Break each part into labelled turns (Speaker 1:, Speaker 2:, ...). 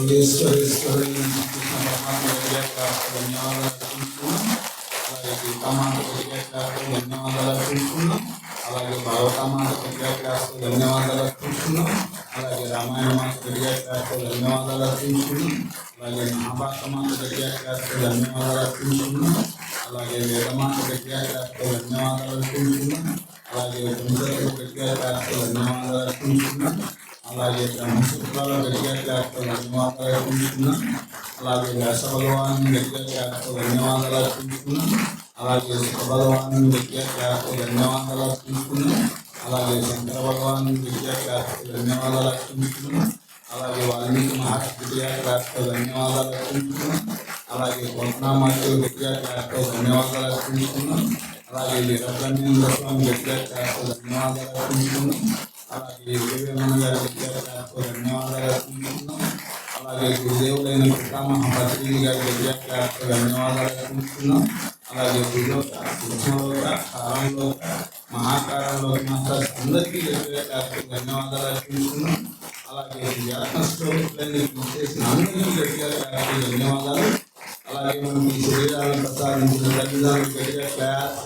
Speaker 1: యోగేశ్వరేశ్వరి కృష్ణ పరమాత్మ ధన్యవాదాలు అర్పించుకున్నాం. అలాగే సీతామాత ధన్యవాదాలు అర్పించుకున్నాం. అలాగే భారతమాత ధన్యవాదాలు అర్పించుకున్నాం. అలాగే రామాయణ మాత ధన్యవాదాలు అర్పించుకున్నాం. అలాగే మహాభారత మాత ధన్యవాదాలు అర్పించుకున్నాం. అలాగే వేదమాత ధన్యవాదాలు అర్పించుకున్నాం. అలాగే ధన్యవాదాలు అర్పించుకున్నాం. అలాగే బ్రహ్మసూత్రాల ధన్యవాదాలు అర్పించుకున్నాం. అలాగే వ్యాస భగవాన్ ధన్యవాదాలు అర్పించుకున్నాం. అలాగే సుఖ భగవాన్ ధన్యవాదాలు అర్పించుకున్నాం. అలాగే శంకర భగవాన్ ధన్యవాదాలు అర్పించుకున్నాం. అలాగే వాల్మీకి మహర్షి ధన్యవాదాలు అర్పించుకున్నాం. అలాగే కొంతనామాచార్య ధన్యవాదాలు అర్పించుకున్నాం. అలాగే వీరబ్రహ్మేంద్ర స్వామి ధన్యవాదాలు అర్పించుకున్నాం. అలాగే వివేకానంద గారి ధన్యవాదాలు అర్పించుకున్నాం. అలాగే గురుదేవులైన పితామహ పత్రిజీ గారి ధన్యవాదాలు అర్పించుకున్నాం. అలాగే కాలంలో మహాకాలంలో మాస్టర్ అందరికీ ధన్యవాదాలు అర్పించుకున్నాం. అలాగే వ్యాసస్వరూపులన్నీ చేసిన అందరికీ ధన్యవాదాలు. అలాగే మనకి శరీరాలను ప్రసాదించిన తల్లిదండ్రులు క్లాస్.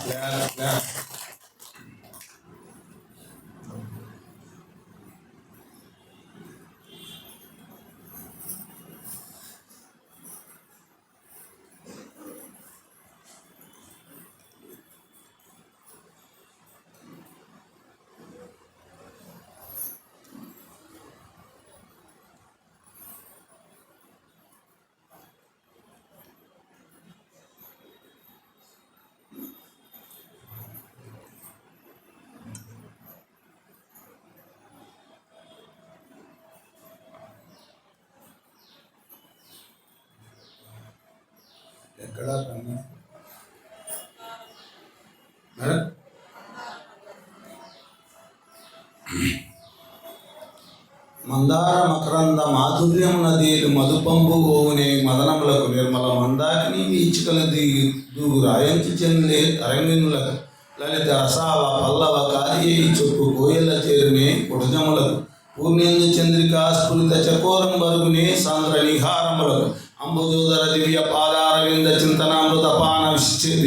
Speaker 1: ఎక్కడ మందార మకరంద మాధుర్యం నదీలు మధుపంపు గోవునే మదనములకు నిర్మల మందాకిని వీచికల దూగు రాయంచు చెందే తరంగినులకు లలిత రసావ పల్లవ కార్యే చొప్పు కోయల చేరునే కుడజములకు పూర్ణేందు చంద్రికా స్ఫురిత చకోరం బరుగునే సాంద్ర నిహారములకు అంబుదోదర దివ్య పాదారవింద చింతనామృత పాన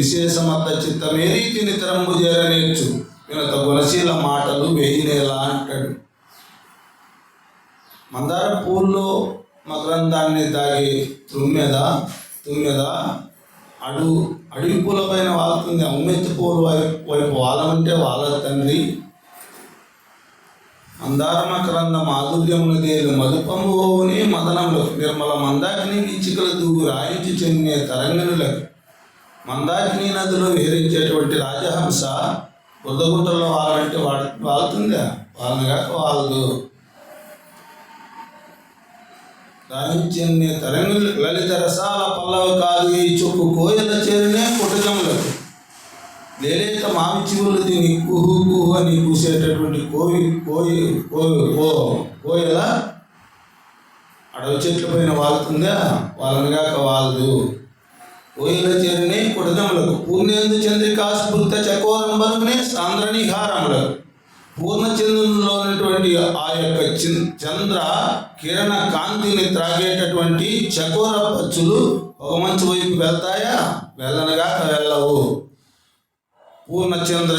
Speaker 1: విశేషమత్త చిత్తమే రీతి నితరంబు చేరనేర్చు వినత గుణశీల మాటలు వేయినేలా అంటాడు. మందార పూల్లో మకరందాన్ని తాగే తుమ్మెద అడవి పూల పైన వాళ్తుంది. ఉమ్మెత్తి పూల వైపు వాలమంటే వాళ్ళ తండ్రి. మందార మకరంద మాధుర్యమునదేలు మధుపంబోని మదనములు నిర్మల మందాకిని వీచికల దూగు రాయించి చెందిన తరంగిణులకు. మందాకిని నదిలో విహరించేటువంటి రాజహంస బుద్ధగుంటల్లో వాళ్ళంటే వాళ్తుందా? వాళ్ళని కాక వాళ్ళు రాయించే తరంగిణులకు లలిత రసాల పల్లవ కాదు ఈ చొప్పు కోయల చేరినే కుటజములకు. లేలేక మామి చివులు దీన్ని కుహు కుహు అని కూసేటటువంటి కోయల అడవి చెట్ల పైన వాళ్తుందా? వాళ్ళని కాక వాళ్ళు కోయల చేరినే కుటజములకు. పూర్ణేందు చంద్రికా స్ఫురిత చకోరం బరుగునే సాంద్ర నిహారములకు. పూర్ణచంద్రులో ఉన్నటువంటి ఆ యొక్క చంద్ర కిరణ కాంతిని త్రాగేటటువంటి చకోర పచ్చులు ఒక మంచి వైపు వెళ్తాయా? వెళ్ళనగాక వెళ్ళవు. పూర్ణచంద్ర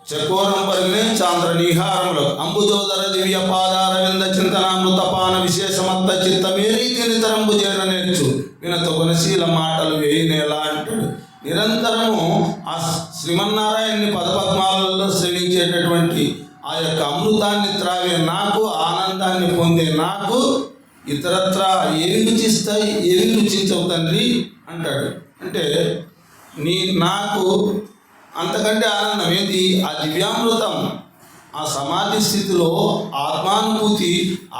Speaker 1: చకోరం పరిగినే చాంద్ర నిహారములు అంబుజోదర దివ్య పాదారవింద చింతనామృత పాన విశేషమత్త చిత్తమే రీతి నితరంబు చేరనేర్చు వినత గుణశీల మాటలు వేయినేలా అంటాడు. నిరంతరము ఆ శ్రీమన్నారాయణ్ణి పదపద్మాలలో శ్రమించేటటువంటి ఆ యొక్క అమృతాన్ని త్రాగే నాకు, ఆనందాన్ని పొందే నాకు ఇతరత్ర ఏమి రుచిస్తాయి, ఏమి రుచించవు తండ్రి అంటాడు. అంటే నాకు అంతకంటే ఆనందం ఏంటి? ఆ దివ్యామృతం, ఆ సమాధి స్థితిలో ఆత్మానుభూతి,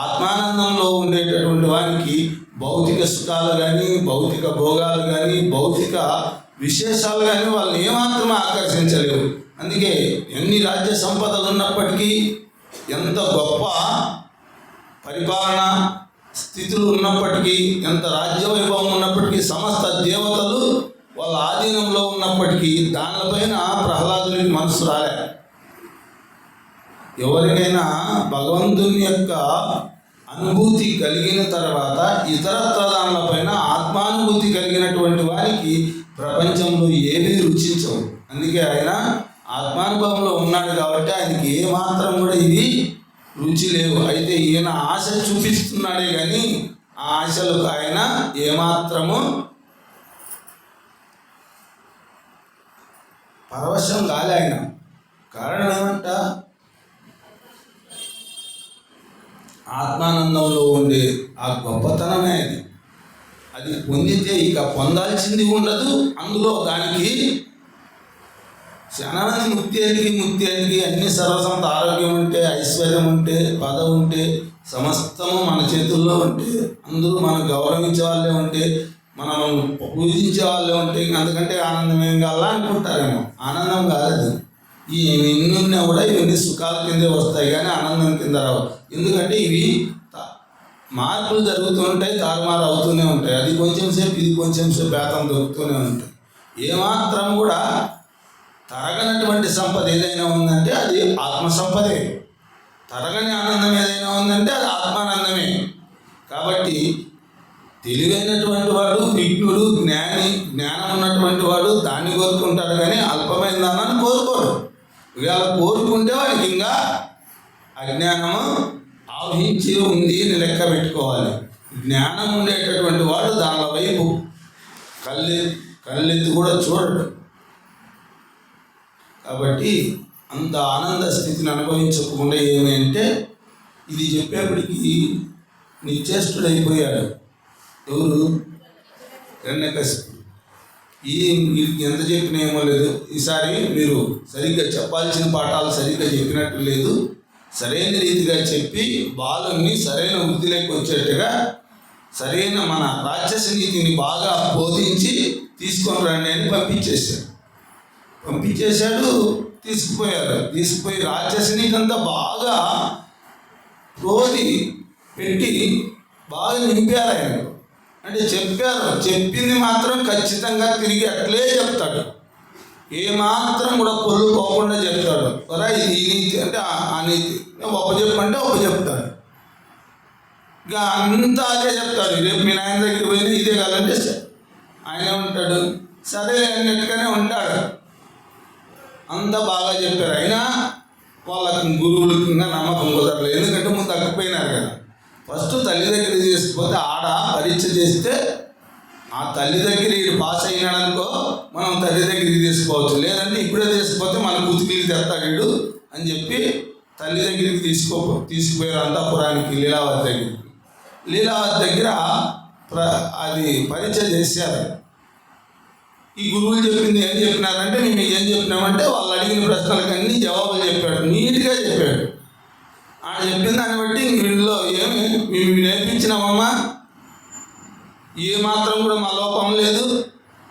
Speaker 1: ఆత్మానందంలో ఉండేటటువంటి వారికి భౌతిక సుఖాలు కానీ, భౌతిక భోగాలు కానీ, భౌతిక విశేషాలు కానీ వాళ్ళని ఏమాత్రం ఆకర్షించలేవు. అందుకే ఎన్ని రాజ్య సంపదలు ఉన్నప్పటికీ, ఎంత గొప్ప పరిపాలన స్థితులు ఉన్నప్పటికీ, ఎంత రాజ్య వైభవం ఉన్నప్పటికీ, సమస్త దేవతలు వాళ్ళ ఆధీనంలో ఉన్నప్పటికీ దానిపైన ప్రహ్లాదునికి మనసు రాలే. ఎవరికైనా భగవంతుని యొక్క అనుభూతి కలిగిన తర్వాత ఇతరత్ర దానిపైన ఆత్మానుభూతి కలిగినటువంటి వారికి ప్రపంచంలో ఏమీ రుచించవు. అందుకే ఆయన ఆత్మానుభవంలో ఉన్నాడు కాబట్టి ఆయనకి ఏమాత్రం కూడా ఇది రుచి లేవు. అయితే ఈయన ఆశ చూపిస్తున్నాడే కానీ ఆ ఆశలకు ఆయన ఏమాత్రము పరవశం కాలే. ఆయన కారణం ఏమంట, ఆత్మానందంలో ఉండే ఆ గొప్పతనమే అది. అది పొందితే ఇక పొందాల్సింది ఉండదు. అందులో దానికి చాలా మంది ముక్తి అలిగి అన్ని సర్వసంత ఆరోగ్యం ఉంటే, ఐశ్వర్యం ఉంటే, పదవి ఉంటే, సమస్తము మన చేతుల్లో ఉంటే, అందరూ మనం గౌరవించే వాళ్ళే ఉంటే, మనం పూజించే వాళ్ళే ఉంటే ఇంక అంతకంటే ఆనందం ఏం కావాలా అనుకుంటారేమో. ఆనందం కాదు. ఈ ఎన్నున్నా కూడా ఇవన్నీ సుఖాల కిందే వస్తాయి కానీ ఆనందం కింద రావు. ఎందుకంటే ఇవి మార్పులు జరుగుతూ ఉంటాయి, తారుమారు అవుతూనే ఉంటాయి. అది కొంచెం సేపు ఇది కొంచెం సేపు బేతం దొరుకుతూనే ఉంటాయి. ఏమాత్రం కూడా తరగనటువంటి సంపద ఏదైనా ఉందంటే అది ఆత్మ సంపదే. తరగని ఆనందం ఏదైనా ఉందంటే అది ఆత్మానందమే. కాబట్టి తెలివైనటువంటి వాడు, విజ్ఞుడు, జ్ఞానం ఉన్నటువంటి వాడు దాన్ని కోరుకుంటాడు కానీ అల్పమైన దానాన్ని కోరుకోడు. ఇవాళ కోరుకుంటే వాడికి ఇంకా అజ్ఞానము ఆవహించి ఉంది అని లెక్క పెట్టుకోవాలి. జ్ఞానం ఉండేటటువంటి వాడు దాని వైపు కళ్ళెత్తి కూడా చూడడు. కాబట్టి అంత ఆనంద స్థితిని అనుభవించకుండా ఏమంటే ఇది చెప్పేప్పటికీ నిశ్చేష్టుడైపోయాడు. ఎవరు? హిరణ్యకశిపుడు. వీరికి ఎంత చెప్పినా ఏమో లేదు. ఈసారి మీరు సరిగ్గా చెప్పాల్సిన పాఠాలు సరిగ్గా చెప్పినట్టు లేదు. సరైన రీతిగా చెప్పి బాలుని సరైన వృద్ధిలోకి వచ్చేట్టుగా సరైన మన రాక్షస నీతిని బాగా బోధించి తీసుకొని రండి అని పంపించేశాడు. తీసుకుపోయి రాక్షస నీతి అంతా బాగా రోది పెట్టి బాగా నింపారు ఆయన. అంటే చెప్పింది మాత్రం ఖచ్చితంగా తిరిగి అట్లే చెప్తాడు. ఏమాత్రం కూడా పొల్లు పోకుండా చెప్తాడు. కదా ఇది ఈ నీతి అంటే ఆ నీతి, ఒప్పచెప్పంటే ఒప్పచెప్తాడు. ఇక అంతా అదే చెప్తాడు. రేపు మీ నాయన దగ్గరికి పోయినా ఇదే కాదంటే ఆయన ఉంటాడు, సరే అన్నట్టుగానే ఉంటాడు. అంతా బాగా చెప్పారు. అయినా వాళ్ళకి గురువులకి ఇంకా నమ్మకం కుదరలేదు. ఎందుకంటే ముందు తగ్గిపోయినారు కదా. ఫస్ట్ తల్లి దగ్గర తీసుకుపోతే ఆడ పరీక్ష చేస్తే ఆ తల్లి దగ్గర వీడు పాస్ అయినాడు అనుకో, మనం తల్లి దగ్గరికి తీసుకోవచ్చు. లేదంటే ఇప్పుడే తీసుకుపోతే మన కుతికిలికి తెస్తాడు వీడు అని చెప్పి తల్లి దగ్గరికి తీసుకుపోయారు అంతఃపురానికి, లీలావతి దగ్గర అది పరీక్ష చేశారు. ఈ గురువులు చెప్పింది ఏం చెప్పినారంటే, మేము ఏం చెప్పినామంటే వాళ్ళు అడిగిన ప్రశ్నలకు అన్ని జవాబులు చెప్పాడు, నీట్గా చెప్పాడు. ఆయన చెప్పిన దాన్ని బట్టి వీళ్ళలో ఏమి మేము నేర్పించినామమ్మా, ఏమాత్రం కూడా మా లోపం లేదు,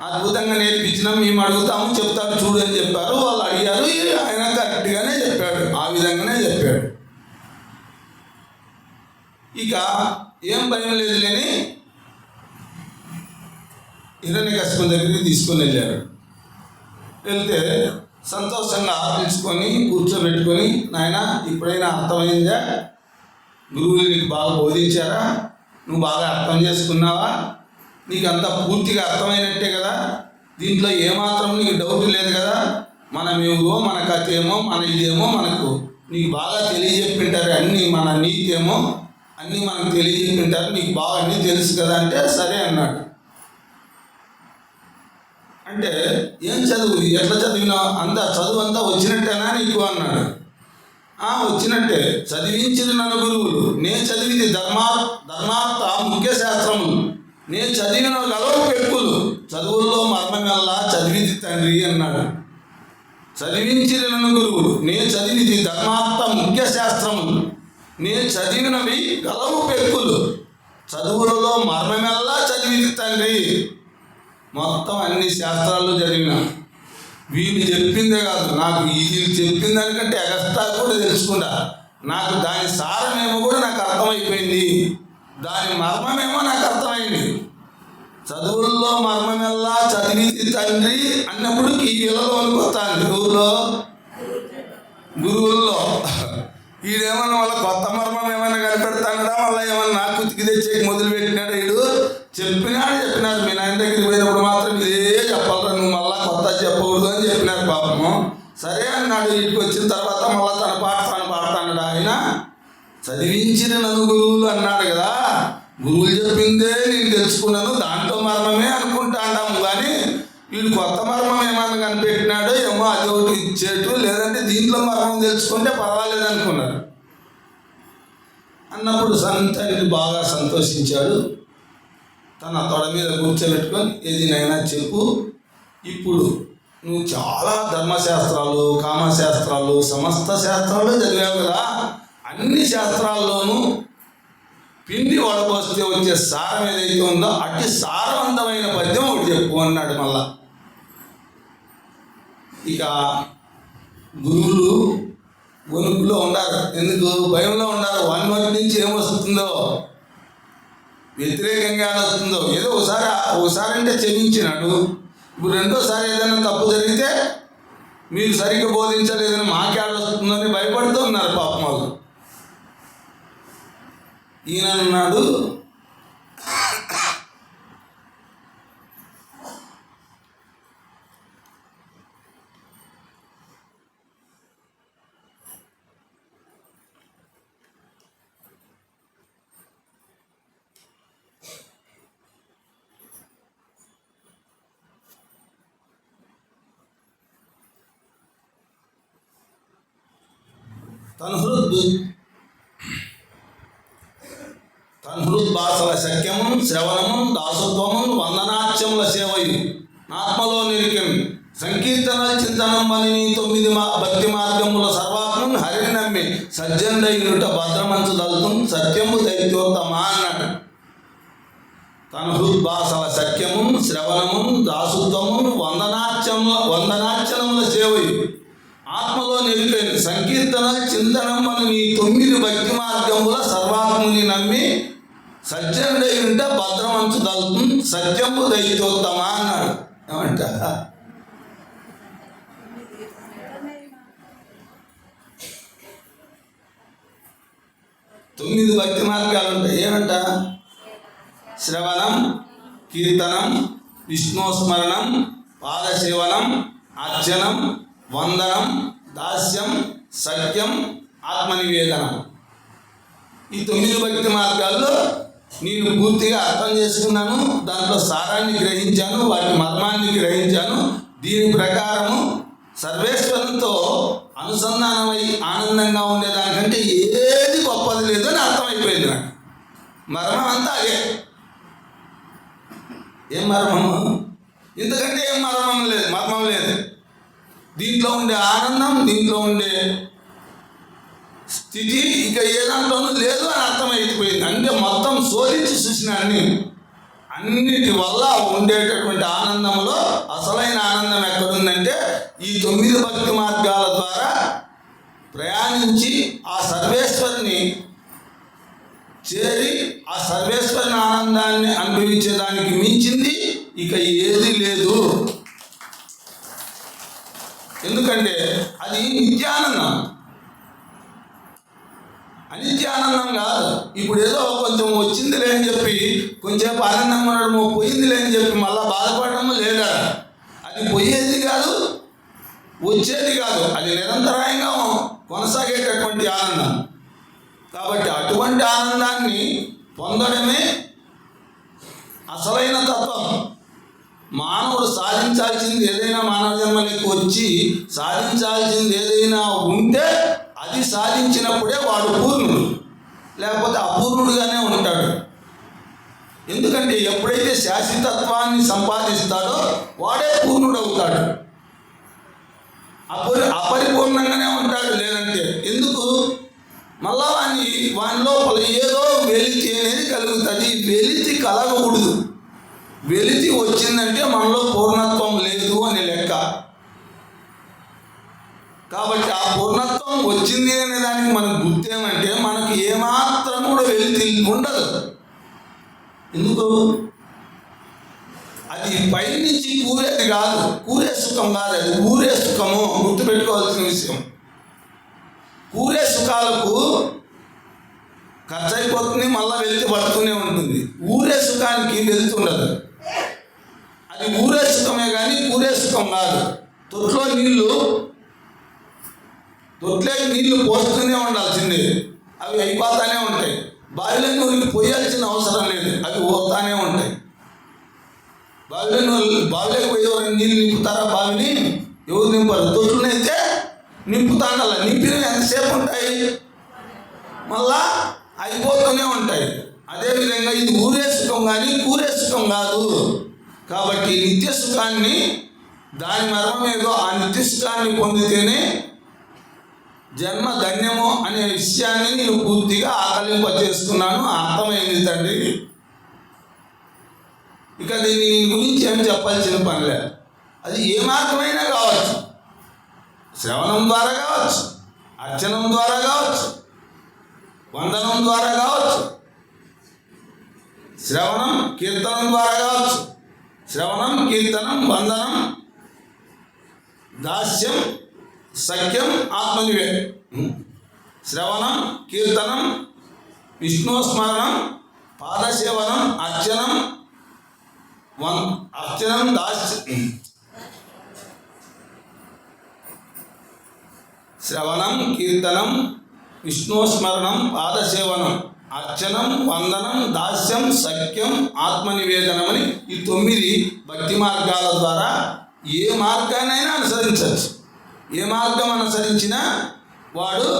Speaker 1: అద్భుతంగా నేర్పించినాం, మేము అడుగుతాము చెప్తాడు చూడు అని చెప్పారు. వాళ్ళు అడిగారు, ఆయన కరెక్ట్గానే చెప్పాడు, ఆ విధంగానే చెప్పాడు. ఇక ఏం భయం లేదు లేని హిరణ్యకశిపుని దగ్గరికి తీసుకొని వెళ్ళారు. వెళ్తే సంతోషంగా పిలుచుకొని కూర్చోబెట్టుకొని, నాయన ఇప్పుడైనా అర్థమైందా, గురువులు నీకు బాగా బోధించారా, నువ్వు బాగా అర్థం చేసుకున్నావా, నీకు అంతా పూర్తిగా అర్థమైనట్టే కదా, దీంట్లో ఏమాత్రం నీకు డౌట్ లేదు కదా, మనమేమో మన కథ ఏమో మన ఇదేమో మనకు నీకు బాగా తెలియజెప్పింటారు, అన్నీ మన నీతి ఏమో అన్నీ మనకు తెలియజెప్పింటారు, నీకు బాగా అన్నీ తెలుసు కదా అంటే సరే అన్నాడు. అంటే ఏం చదువు, ఎట్లా చదివినావు, చదువు అంతా వచ్చినట్టేనా నీకు అన్నాడు. వచ్చినట్టే, చదివించిన నన్ను గురువులు, నేను చదివింది ధర్మార్థ ముఖ్య శాస్త్రములు, నేను చదివిన గలవు పెక్కులు, చదువుల్లో మర్మమెల్లా చదివింది తండ్రి అన్నాడు. చదివించిన నన్ను గురువులు, నేను చదివింది ధర్మార్థ ముఖ్య శాస్త్రములు, నేను చదివినవి గలవు పెక్కులు, చదువులలో మర్మమెల్లా చదివింది తండ్రి. మొత్తం అన్ని శాస్త్రాల్లో చదివిన, వీళ్ళు చెప్పిందే కాదు, నాకు వీళ్ళు చెప్పిన దానికంటే ఎగస్తా కూడా తెలుసుకున్నా, నాకు దాని సారమేమో కూడా నాకు అర్థమైపోయింది, దాని మర్మమేమో నాకు అర్థమైంది. చదువుల్లో మర్మమెల్లా చదివింది తండ్రి అన్నప్పుడు ఈ ఇళ్ళలో అనుకోతాను, ఊళ్ళో గురువుల్లో వీడేమన్నా వాళ్ళ కొత్త మర్మం ఏమైనా కనిపెడతాడా, వాళ్ళ నాకు కుతికి తెచ్చేకి మొదలు పెట్టినాడు. వీడు చెప్పినారు మీ నాయన దగ్గరికి పోయినప్పుడు మాత్రం ఇదే చెప్పాలరా, నువ్వు మళ్ళా కొత్త చెప్పకూడదు అని చెప్పినారు పాపము. సరే అన్నాడు. ఇంటికి వచ్చిన తర్వాత మళ్ళా తన పాట తాను పాడతాడు. ఆయన చదివించిన నన్ను గురువులు అన్నాడు కదా, గురువులు చెప్పిందే నేను తెలుసుకున్నాను, దాంట్లో మర్మమే అనుకుంటాండాము. కానీ వీడు కొత్త మర్మం ఏమన్నా కనిపెట్టినాడో ఏమో, అది ఒకటి ఇచ్చేటు, లేదంటే దీంట్లో మర్మం తెలుసుకుంటే పర్వాలేదు అనుకున్నాడు. అన్నప్పుడు తండ్రి బాగా సంతోషించాడు. తన తొడ మీద కూర్చోబెట్టుకొని, ఏదినైనా చెప్పు, ఇప్పుడు నువ్వు చాలా ధర్మశాస్త్రాలు, కామశాస్త్రాలు, సమస్త శాస్త్రాలు చదివావు కదా, అన్ని శాస్త్రాల్లోనూ పిండి వడపోస్తే వచ్చే సారం ఏదైతే ఉందో అట్టి సారవంతమైన పద్యం ఒకటి చెప్పు అన్నాడు. మళ్ళా ఇక గురువులు వణుకులో ఉన్నారు. ఎందుకు భయంలో ఉన్నారు? వాటి నుంచి ఏమొస్తుందో, వ్యతిరేకంగా వస్తుందో. ఏదో ఒకసారి అంటే క్షమించినాడు, ఇప్పుడు రెండోసారి ఏదైనా తప్పు జరిగితే మీరు సరిగ్గా బోధించలేదని మాకేడొస్తుందని భయపడుతూ ఉన్నారు పాపం వాళ్ళు. ఈయన అన్నాడు, తన్హృద్భాసల శక్యము శ్రవణము దాసత్వము వందనాట్యముల సేవయు ఆత్మలో నిరికెను సంకీర్తన చింతనం అని 9 భక్తి మార్గముల సర్వాత్మను హరిని నమ్మి సజ్జనుడైనట భద్రమంచు దళితం సత్యము దైత్యోత్తమా అన్నాడు. తన్హృద్భాసల శక్యము శ్రవణము దాసత్వము వందనాచనముల సేవయు ఆత్మలో నిలిపేను సంకీర్తన చింతనం అని 9 భక్తి మార్గముల సర్వాత్ముని నమ్మి సజ్జనుడైనట భద్రమంచు దళితం సత్యము దైత్యోత్తమా అన్నాడు. ఏమంట? 9 భక్తి మార్గాలు ఉంటాయి. ఏమంట? శ్రవణం, కీర్తనం, విష్ణుస్మరణం, పాదసేవనం, అర్చనం, వందనం, దాస్యం, సత్యం, ఆత్మనివేదనం. ఈ 9 భక్తి మార్గాల్లో నేను పూర్తిగా అర్థం చేసుకున్నాను, దాంట్లో సారాన్ని గ్రహించాను, వాటి మర్మాన్ని గ్రహించాను. దీని ప్రకారము సర్వేశ్వరంతో అనుసంధానమై ఆనందంగా ఉండేదానికంటే ఏది గొప్పది లేదని అర్థమైపోయింది నాకు. మర్మం అంతా అదే. ఏం మర్మము? ఇంతకంటే ఏం మర్మం లేదు. దీంట్లో ఉండే ఆనందం, దీంట్లో ఉండే స్థితి ఇక ఏ దాంట్లోనూ లేదు అని అర్థమైపోయింది. అంటే మొత్తం శోధించి చూసిన అన్నిటి వల్ల ఉండేటటువంటి ఆనందంలో అసలైన ఆనందం ఎక్కడుందంటే ఈ 9 భక్తి మార్గాల ద్వారా ప్రయాణించి ఆ సర్వేశ్వరుని చేరి ఆ సర్వేశ్వరుని ఆనందాన్ని అనుభవించేదానికి మించింది ఇక ఏది లేదు. ఎందుకంటే అది నిత్యానందం, అనిత్యానందం కాదు. ఇప్పుడు ఏదో కొంచెం వచ్చిందిలే అని చెప్పి కొంచెంసేపు ఆనందంగా ఉండడము, పోయిందిలే అని చెప్పి మళ్ళీ బాధపడము లేదా. అది పోయేది కాదు, వచ్చేది కాదు, అది నిరంతరాయంగా కొనసాగేటటువంటి ఆనందం. కాబట్టి అటువంటి ఆనందాన్ని పొందడమే అసలైన తత్వం. మానవుడు సాధించాల్సింది ఏదైనా, మానవ జన్మలకు వచ్చి సాధించాల్సింది ఏదైనా ఉంటే అది సాధించినప్పుడే వాడు పూర్ణుడు, లేకపోతే అపూర్ణుడుగానే ఉంటాడు. ఎందుకంటే ఎప్పుడైతే శాశ్వతత్వాన్ని సంపాదిస్తాడో వాడే పూర్ణుడవుతాడు. అపరిపూర్ణంగానే ఉంటాడు. లేదంటే ఎందుకు? మళ్ళా వాని లోపల ఏదో వెలితి అనేది కలుగుతుంది. వెలితి కలగకూడదు. వెలితి వచ్చిందంటే మనలో పూర్ణత్వం లేదు అని లెక్క. కాబట్టి ఆ పూర్ణత్వం వచ్చింది అనే దానికి మనకు గుర్తేమంటే మనకు ఏమాత్రం కూడా వెలితి ఉండదు. ఎందుకు? అది పైనుంచి కూరేది కాదు, కూరే సుఖం కాదు, అది ఊరే సుఖము. గుర్తుపెట్టుకోవాల్సిన విషయం. కూరే సుఖాలకు ఖర్చు అయిపోతుంది, మళ్ళీ వెళ్తే పడుతూనే ఉంటుంది. ఊరే సుఖానికి వెళ్తుండదు. అది ఊరే సుఖమే కానీ ఊరే సుఖం కాదు. తొట్లోకి నీళ్లు పోస్తూనే ఉండాల్సిందే, అవి అయిపోతానే ఉంటాయి. బావిలో నీళ్ళు పోయాల్సిన అవసరం లేదు, అవి పోతానే ఉంటాయి. బావిలోకి పోయేవారు నీళ్ళు నింపుతారా? బావిని ఎవరు నింపారు? తొట్లునైతే నింపుతాండాల. నింపినవి ఎంతసేపు ఉంటాయి? మళ్ళా అయిపోతూనే ఉంటాయి. అదేవిధంగా ఇది ఊరే సుఖం కానీ కూరే సుఖం కాదు. కాబట్టి నిత్య సుఖాన్ని, దాని మర్మం ఏదో ఆ నిత్య సుఖాన్ని పొందితేనే జన్మ ధన్యము అనే విషయాన్ని నేను పూర్తిగా ఆకలింపచేస్తున్నాను. అర్థమైంది తండ్రి. ఇక దీని గురించి ఏమి చెప్పాల్సిన పని లేదు. అది ఏ మార్గమైనా కావచ్చు, శ్రవణం ద్వారా కావచ్చు, అర్చనం ద్వారా కావచ్చు, వందనం ద్వారా కావచ్చు, శ్రవణం కీర్తనం ద్వారా కావచ్చు. శ్రవణం, కీర్తనం, వందనం, దాస్యం, సఖ్యం, ఆత్మనివేదనం. శ్రవణం, కీర్తనం, విష్ణుస్మరణం, పాదసేవనం, అర్చనం, దాస్యం. శ్రవణం, కీర్తనం, విష్ణుస్మరణం, పాదసేవనం, అర్చనం, వందనం, దాస్యం, సఖ్యం, ఆత్మనివేదనం అని ఈ 9 భక్తి మార్గాల ద్వారా ఏ మార్గాన్నైనా అనుసరించవచ్చు. ఏ మార్గం అనుసరించినా వాడు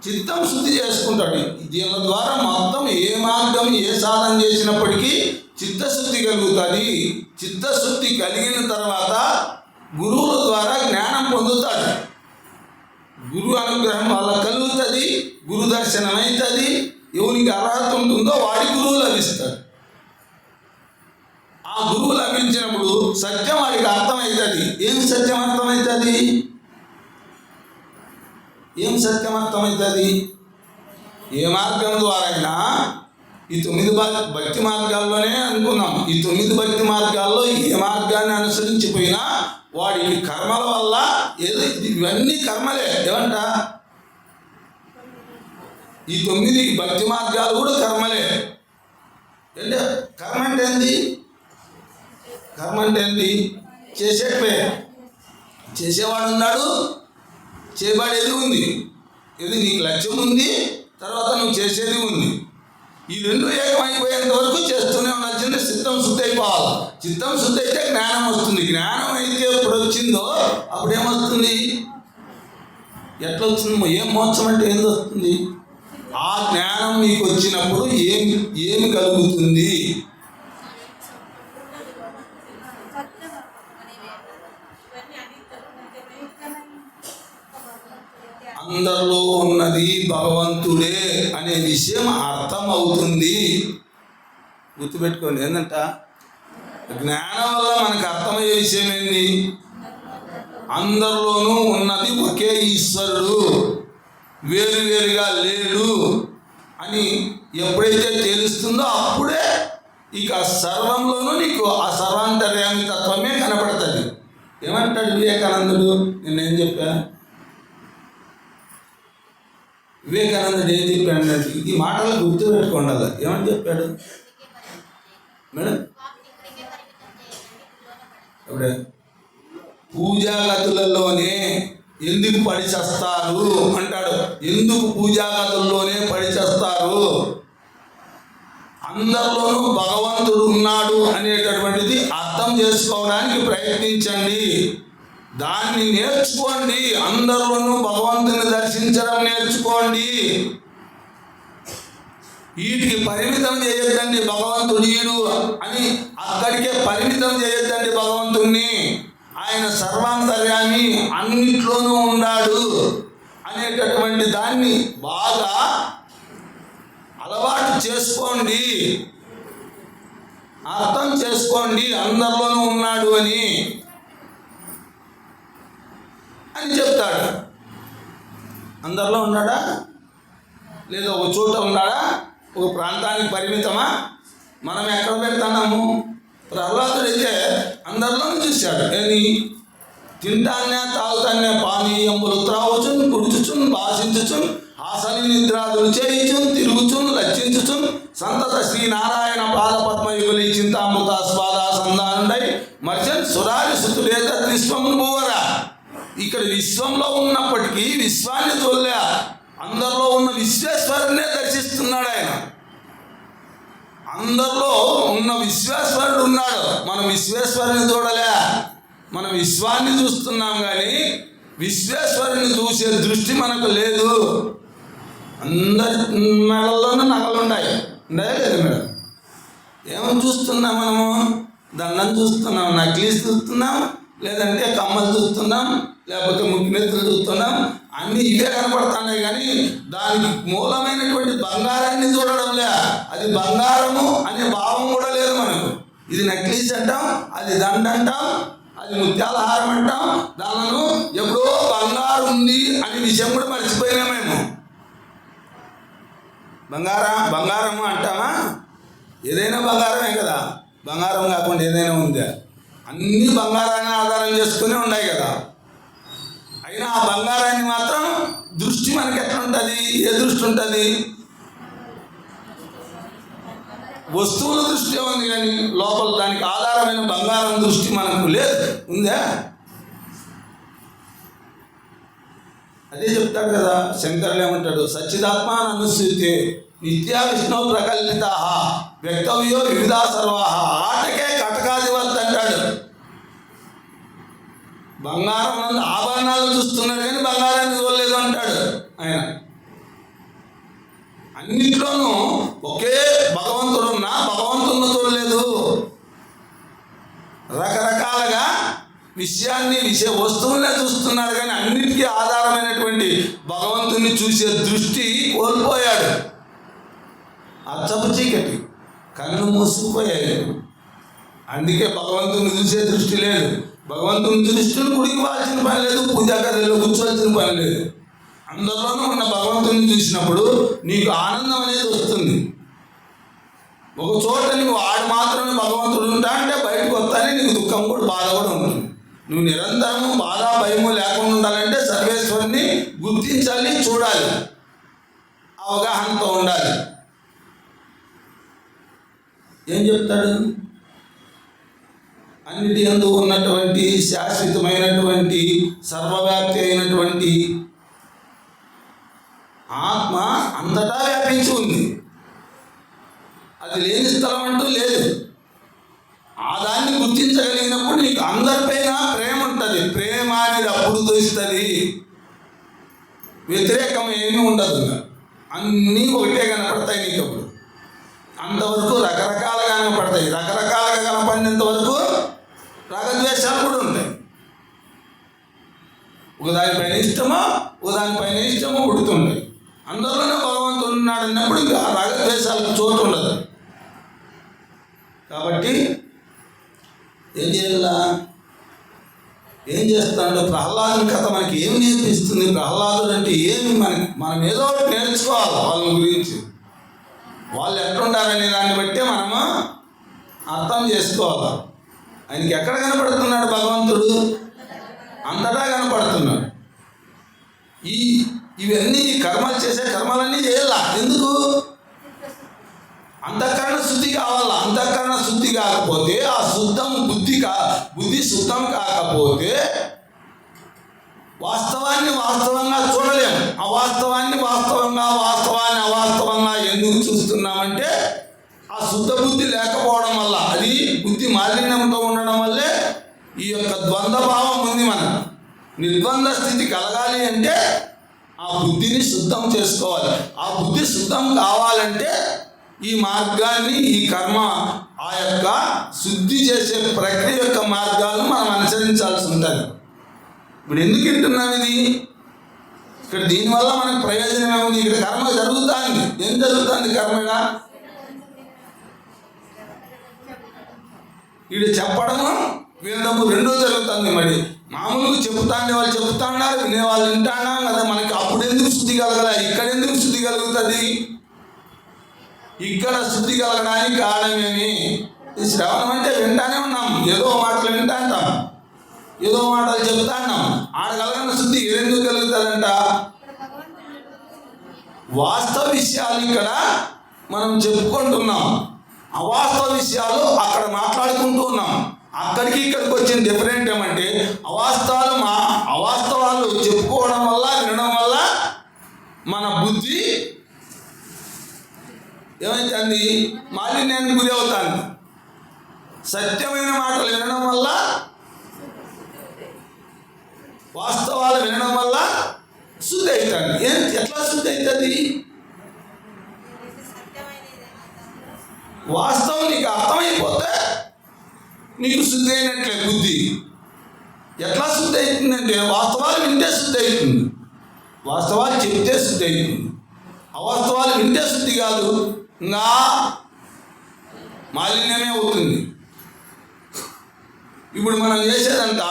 Speaker 1: చిత్తం శుద్ధి చేసుకుంటాడు. దీని ద్వారా మొత్తం ఏ మార్గం, ఏ సాధన చేసినప్పటికీ చిత్తశుద్ధి కలుగుతుంది. చిత్తశుద్ధి కలిగిన తర్వాత గురువుల ద్వారా జ్ఞానం పొందుతాడు. గురువు అనుగ్రహం వల్ల కలుగుతుంది, గురు దర్శనం అవుతుంది. ఎవరికి అర్హత ఉంటుందో వాడి గురువు లభిస్తాడు. ఆ గురువు లభించినప్పుడు సత్యం వాడికి అర్థమవుతుంది. ఏం సత్యం అర్థమవుతుంది? ఏ మార్గం ద్వారా అయినా ఈ 9 భక్తి మార్గాల్లోనే అనుకున్నాం. ఈ 9 భక్తి మార్గాల్లో ఏ మార్గాన్ని అనుసరించిపోయినా వాడికి కర్మల వల్ల ఇవన్నీ కర్మలే. ఏమంట? ఈ 9 భక్తి మార్గాలు కూడా కర్మలే. అంటే కర్మ అంటే ఏంది? చేసేటవే. చేసేవాడు ఉన్నాడు, చేయబడేది ఉంది. ఇది నీకు లక్ష్యం ఉంది, తర్వాత నువ్వు చేసేది ఉంది. ఈ 2 ఏకమైపోయేంత వరకు చేస్తూనే ఉండాల్సిందే. చిత్తం శుద్ధి అయిపోవాలి. చిత్తం శుద్ధి అయితే జ్ఞానం వస్తుంది. జ్ఞానం అయితే ఎప్పుడు వచ్చిందో అప్పుడు ఏమొస్తుంది? ఎట్లా వచ్చిందో? ఏం మోక్షం అంటే ఏంది వస్తుంది? ఆ జ్ఞానం నీకు వచ్చినప్పుడు ఏమి కలుగుతుంది? అందరిలో ఉన్నది భగవంతుడే అనే విషయం అర్థమవుతుంది. గుర్తుపెట్టుకోండి. ఏంటంట? జ్ఞానం వల్ల మనకు అర్థమయ్యే విషయం ఏంటి? అందరిలోనూ ఉన్నది ఒకే ఈశ్వరుడు, వేరువేరుగా లేడు అని ఎప్పుడైతే తెలుస్తుందో అప్పుడే ఇక సర్వంలోనూ నీకు ఆ సర్వాంతర్యామి తత్వమే కనపడుతుంది. ఏమంటాడు వివేకానందుడు? నేనేం చెప్పా? వివేకానందుడు ఏం చెప్పాడు? ఈ మాటలు గుర్తుపెట్టుకోండి. ఏమని చెప్పాడు మేడం? అప్పుడే పూజాగతులలోనే ఎందుకు పడి చేస్తారు అంటాడు. ఎందుకు పూజాగతుల్లోనే పడి చేస్తారు? అందరిలోనూ భగవంతుడు ఉన్నాడు అనేటటువంటిది అర్థం చేసుకోవడానికి ప్రయత్నించండి. దాన్ని నేర్చుకోండి. అందరిలోనూ భగవంతుని దర్శించడం నేర్చుకోండి. వీటికి పరిమితం చేయొద్దండి భగవంతుడు ఈడు అని, అక్కడికే పరిమితం చేయొద్దండి భగవంతుణ్ణి. ఆయన సర్వాంతర్యామి, అన్నిట్లోనూ ఉన్నాడు అనేటటువంటి దాన్ని బాగా అలవాటు చేసుకోండి, అర్థం చేసుకోండి. అందరిలోనూ ఉన్నాడు అని చెప్తాడు. అందరిలో ఉన్నాడా? లేదా ఒక చోట ఉన్నాడా? ఒక ప్రాంతానికి పరిమితమా? మనం ఎక్కడ పెడతాము? ప్రహ్లాదుడైతే అందరిలోనూ చూశాడు. ఏని? తింటాన్నే తాగుతాన్నే పానీయంబులు త్రావుచున్, కుడుచుచున్, భాషించుచున్, ఆసన బలి నిద్రాదులు చేయించున్ తిరుగుచున్ లక్షించుచున్ సంతత శ్రీనారాయణ పాద పద్మయుగులి చింతామృత స్వాద సంధానుడై మర్చన్ సురారి సుతులేత విశ్వమును భూవరా. ఇక్కడ విశ్వంలో ఉన్నప్పటికీ విశ్వాన్ని చూడలే, అందరిలో ఉన్న విశ్వేశ్వరునే దర్శిస్తున్నాడు ఆయన. అందరిలో ఉన్న విశ్వేశ్వరుడు ఉన్నాడు, మనం విశ్వేశ్వరుని చూడలే, మనం విశ్వాన్ని చూస్తున్నాం కానీ విశ్వేశ్వరుని చూసే దృష్టి మనకు లేదు. అందరి మెడల్లోనూ నగలు ఉన్నాయి లేదు మేడం. ఏమని చూస్తున్నాం మనము? దండం చూస్తున్నాం, నక్లీస్ చూస్తున్నాం, లేదంటే కమ్మలు చూస్తున్నాం, లేకపోతే ముఖ్యమంత్రులు చూస్తున్నాం. అన్నీ ఇవే కనపడుతున్నాయి కానీ దానికి మూలమైనటువంటి బంగారాన్ని చూడడంలే. అది బంగారము అనే భావం కూడా లేదు మనకు. ఇది నక్లీస్ అంటాం, అది దండ అంటాం, అది ముత్యాల హారం అంటాం. దానిలో ఎప్పుడో బంగారం ఉంది అనే విషయం కూడా మర్చిపోయినా మేము. బంగారము అంటామా? ఏదైనా బంగారమే కదా, బంగారం కాకుండా ఏదైనా ఉందా? అన్ని బంగారాన్ని ఆధారం చేసుకుని ఉన్నాయి కదా. అయినా ఆ బంగారాన్ని మాత్రం దృష్టి మనకి ఎట్లా ఉంటుంది? ఏ దృష్టి ఉంటుంది? వస్తువుల దృష్టి ఉంది కానీ లోపల దానికి ఆధారమైన బంగారం దృష్టి మనకు లేదు. ఉందా? అదే చెప్తాడు కదా శంకరులు, ఏమంటాడు? సచ్చిదాత్మాన్ అనుసృతే నిత్యా విష్ణు ప్రకల్పిత వ్యక్తవ్యో వివిధా సర్వాహ ఆటకే కటకాదివత్ అంటాడు. బంగారం ఆభరణాలు చూస్తున్నాడు కానీ బంగారాన్ని చూడలేదు అంటాడు ఆయన. అన్నిట్లోనూ ఒకే భగవంతుడు ఉన్నా భగవంతుడిని చూడలేదు. రకరకాలుగా వస్తువులనే చూస్తున్నాడు కానీ అన్నిటికీ ఆధారమైనటువంటి భగవంతుని చూసే దృష్టి కోల్పోయాడు. అచ్చపు చీకటి, కళ్ళు మూసుకుపోయాయి. అందుకే భగవంతుని చూసే దృష్టి లేదు. భగవంతుని దృష్టిని గుడికి వాల్సిన పని లేదు, పూజా గదిలో కూర్చోవలసిన పని లేదు. అందరిలోనూ ఉన్న భగవంతుని చూసినప్పుడు నీకు ఆనందం అనేది వస్తుంది. ఒక చోట నువ్వు ఆడు మాత్రమే భగవంతుడు ఉంటా అంటే బయటకు వస్తానే నీకు దుఃఖం కూడా బాధ కూడా ఉంటుంది. నువ్వు నిరంతరము బాధ భయము లేకుండా ఉండాలంటే సర్వేశ్వరుని గుర్తించాలి, చూడాలి, అవగాహనతో ఉండాలి. ఏం చెప్తాడు? అన్నిటి యందు ఉన్నటువంటి శాశ్వతమైనటువంటి సర్వవ్యాప్తి అయినటువంటి ఆత్మ అంతటా వ్యాపించి ఉంది. అది లేని స్థలం అంటూ లేదు. ఆ దాన్ని గుర్తించగలిగినప్పుడు నీకు అందరిపైన ప్రేమ ఉంటుంది. ప్రేమ అనేది అప్పుడు తోస్తుంది, వ్యతిరేకం ఏమీ ఉండదు. అన్నీ ఒకటే కనపడతాయి నీకు. అప్పుడు అంతవరకు రకరకాలుగా కనపడతాయి. రకరకాలుగా కనపడినంత వరకు రాగద్వేషాలు కూడా ఉంటాయి. ఒకదానిపైన ఇష్టమో ఒకదానిపైన ఇష్టమో ఉడుతుంటాయి. అందరిలోనే భగవంతుడు ఉన్నాడు అన్నప్పుడు ఇంకా రాగద్వేషాలకు చోటు ఉండదు. కాబట్టి ఏం చేయాలా? ఏం చేస్తాడు? ప్రహ్లాదుని కథ మనకి ఏం నేర్పిస్తుంది? ప్రహ్లాదుడు అంటే ఏమి? మనం ఏదో ఒకటి నేర్చుకోవాలి వాళ్ళ గురించి. వాళ్ళు ఎట్లుండారనే దాన్ని బట్టే మనము అర్థం చేసుకోవాలి. ఆయనకి ఎక్కడ కనపడుతున్నాడు భగవంతుడు? అంతటా కనపడుతున్నాడు. ఇవన్నీ కర్మలు చేసే కర్మలన్నీ చేయాల. ఎందుకు? అంతఃకరణ శుద్ధి కావాలా. అంతఃకరణ శుద్ధి కాకపోతే ఆ శుద్ధం బుద్ధి శుద్ధం కాకపోతే వాస్తవాన్ని వాస్తవంగా చూడలేము. అవాస్తవాన్ని వాస్తవాన్ని అవాస్తవంగా ఎందుకు చూస్తున్నామంటే ఆ శుద్ధ బుద్ధి లేకపోవడం వల్ల, అది బుద్ధి మాలిన్యంతో ఉండడం వల్లే ఈ యొక్క ద్వంద్వభావం ఉంది. మనం నిర్ద్వంద్వ స్థితి కలగాలి అంటే ఆ బుద్ధిని శుద్ధం చేసుకోవాలి. ఆ బుద్ధి శుద్ధం కావాలంటే ఈ మార్గాన్ని, ఈ కర్మ, ఆ యొక్క శుద్ధి చేసే ప్రక్రియ యొక్క మార్గాలను మనం అనుసరించాల్సి ఉంటుంది. ఇప్పుడు ఎందుకు వింటున్నాం ఇది? ఇక్కడ దీనివల్ల మనకు ప్రయోజనం ఏముంది? ఇక్కడ కర్మ జరుగుతుంది. ఏం జరుగుతుంది కర్మగా? వీడు చెప్పడము వినడము రెండో జరుగుతుంది. మరి మామూలుగా చెప్తాండే వాళ్ళు చెప్తాన్నారు, వినేవాళ్ళు వింటాన్నాం కదా. మనకి అప్పుడు ఎందుకు శుద్ధి కలగల? ఇక్కడ ఎందుకు శుద్ధి కలుగుతుంది? ఇక్కడ శుద్ధి కలగడానికి కారణమేమి? ఈ శ్రవణం అంటే వింటానే ఉన్నాం, ఏదో మాటలు వింటాంటాం, ఏదో మాటలు చెప్తాన్నాం. ఆడగలగని శుద్ధి ఎందుకు కలుగుతుందంట? వాస్తవ విషయాలు ఇక్కడ మనం చెప్పుకుంటున్నాం, అవాస్తవ విషయాలు అక్కడ మాట్లాడుకుంటూ ఉన్నాం. అక్కడికి ఇక్కడికి వచ్చిన డిఫరెంట్ ఏమంటే అవాస్తవాలు చెప్పుకోవడం వల్ల, వినడం వల్ల మన బుద్ధి ఏమైతుంది, మాలిన్యానికి గురి అవుతాను. సత్యమైన మాటలు వినడం వల్ల, వాస్తవాలు వినడం వల్ల శుద్ధి అవుతాను. ఎట్లా శుద్ధి అవుతుంది? వాస్తవం నీకు అర్థమైపోతే నీకు శుద్ధి అయినట్లే బుద్ధి. ఎట్లా శుద్ధి అవుతుందంటే వాస్తవాలు వింటే శుద్ధి అవుతుంది, వాస్తవాలు చెప్తే శుద్ధి అవుతుంది. అవాస్తవాలు వింటే శుద్ధి కాదు, ఇంకా మాలిన్యమే అవుతుంది. ఇప్పుడు మనం చేసేదంతా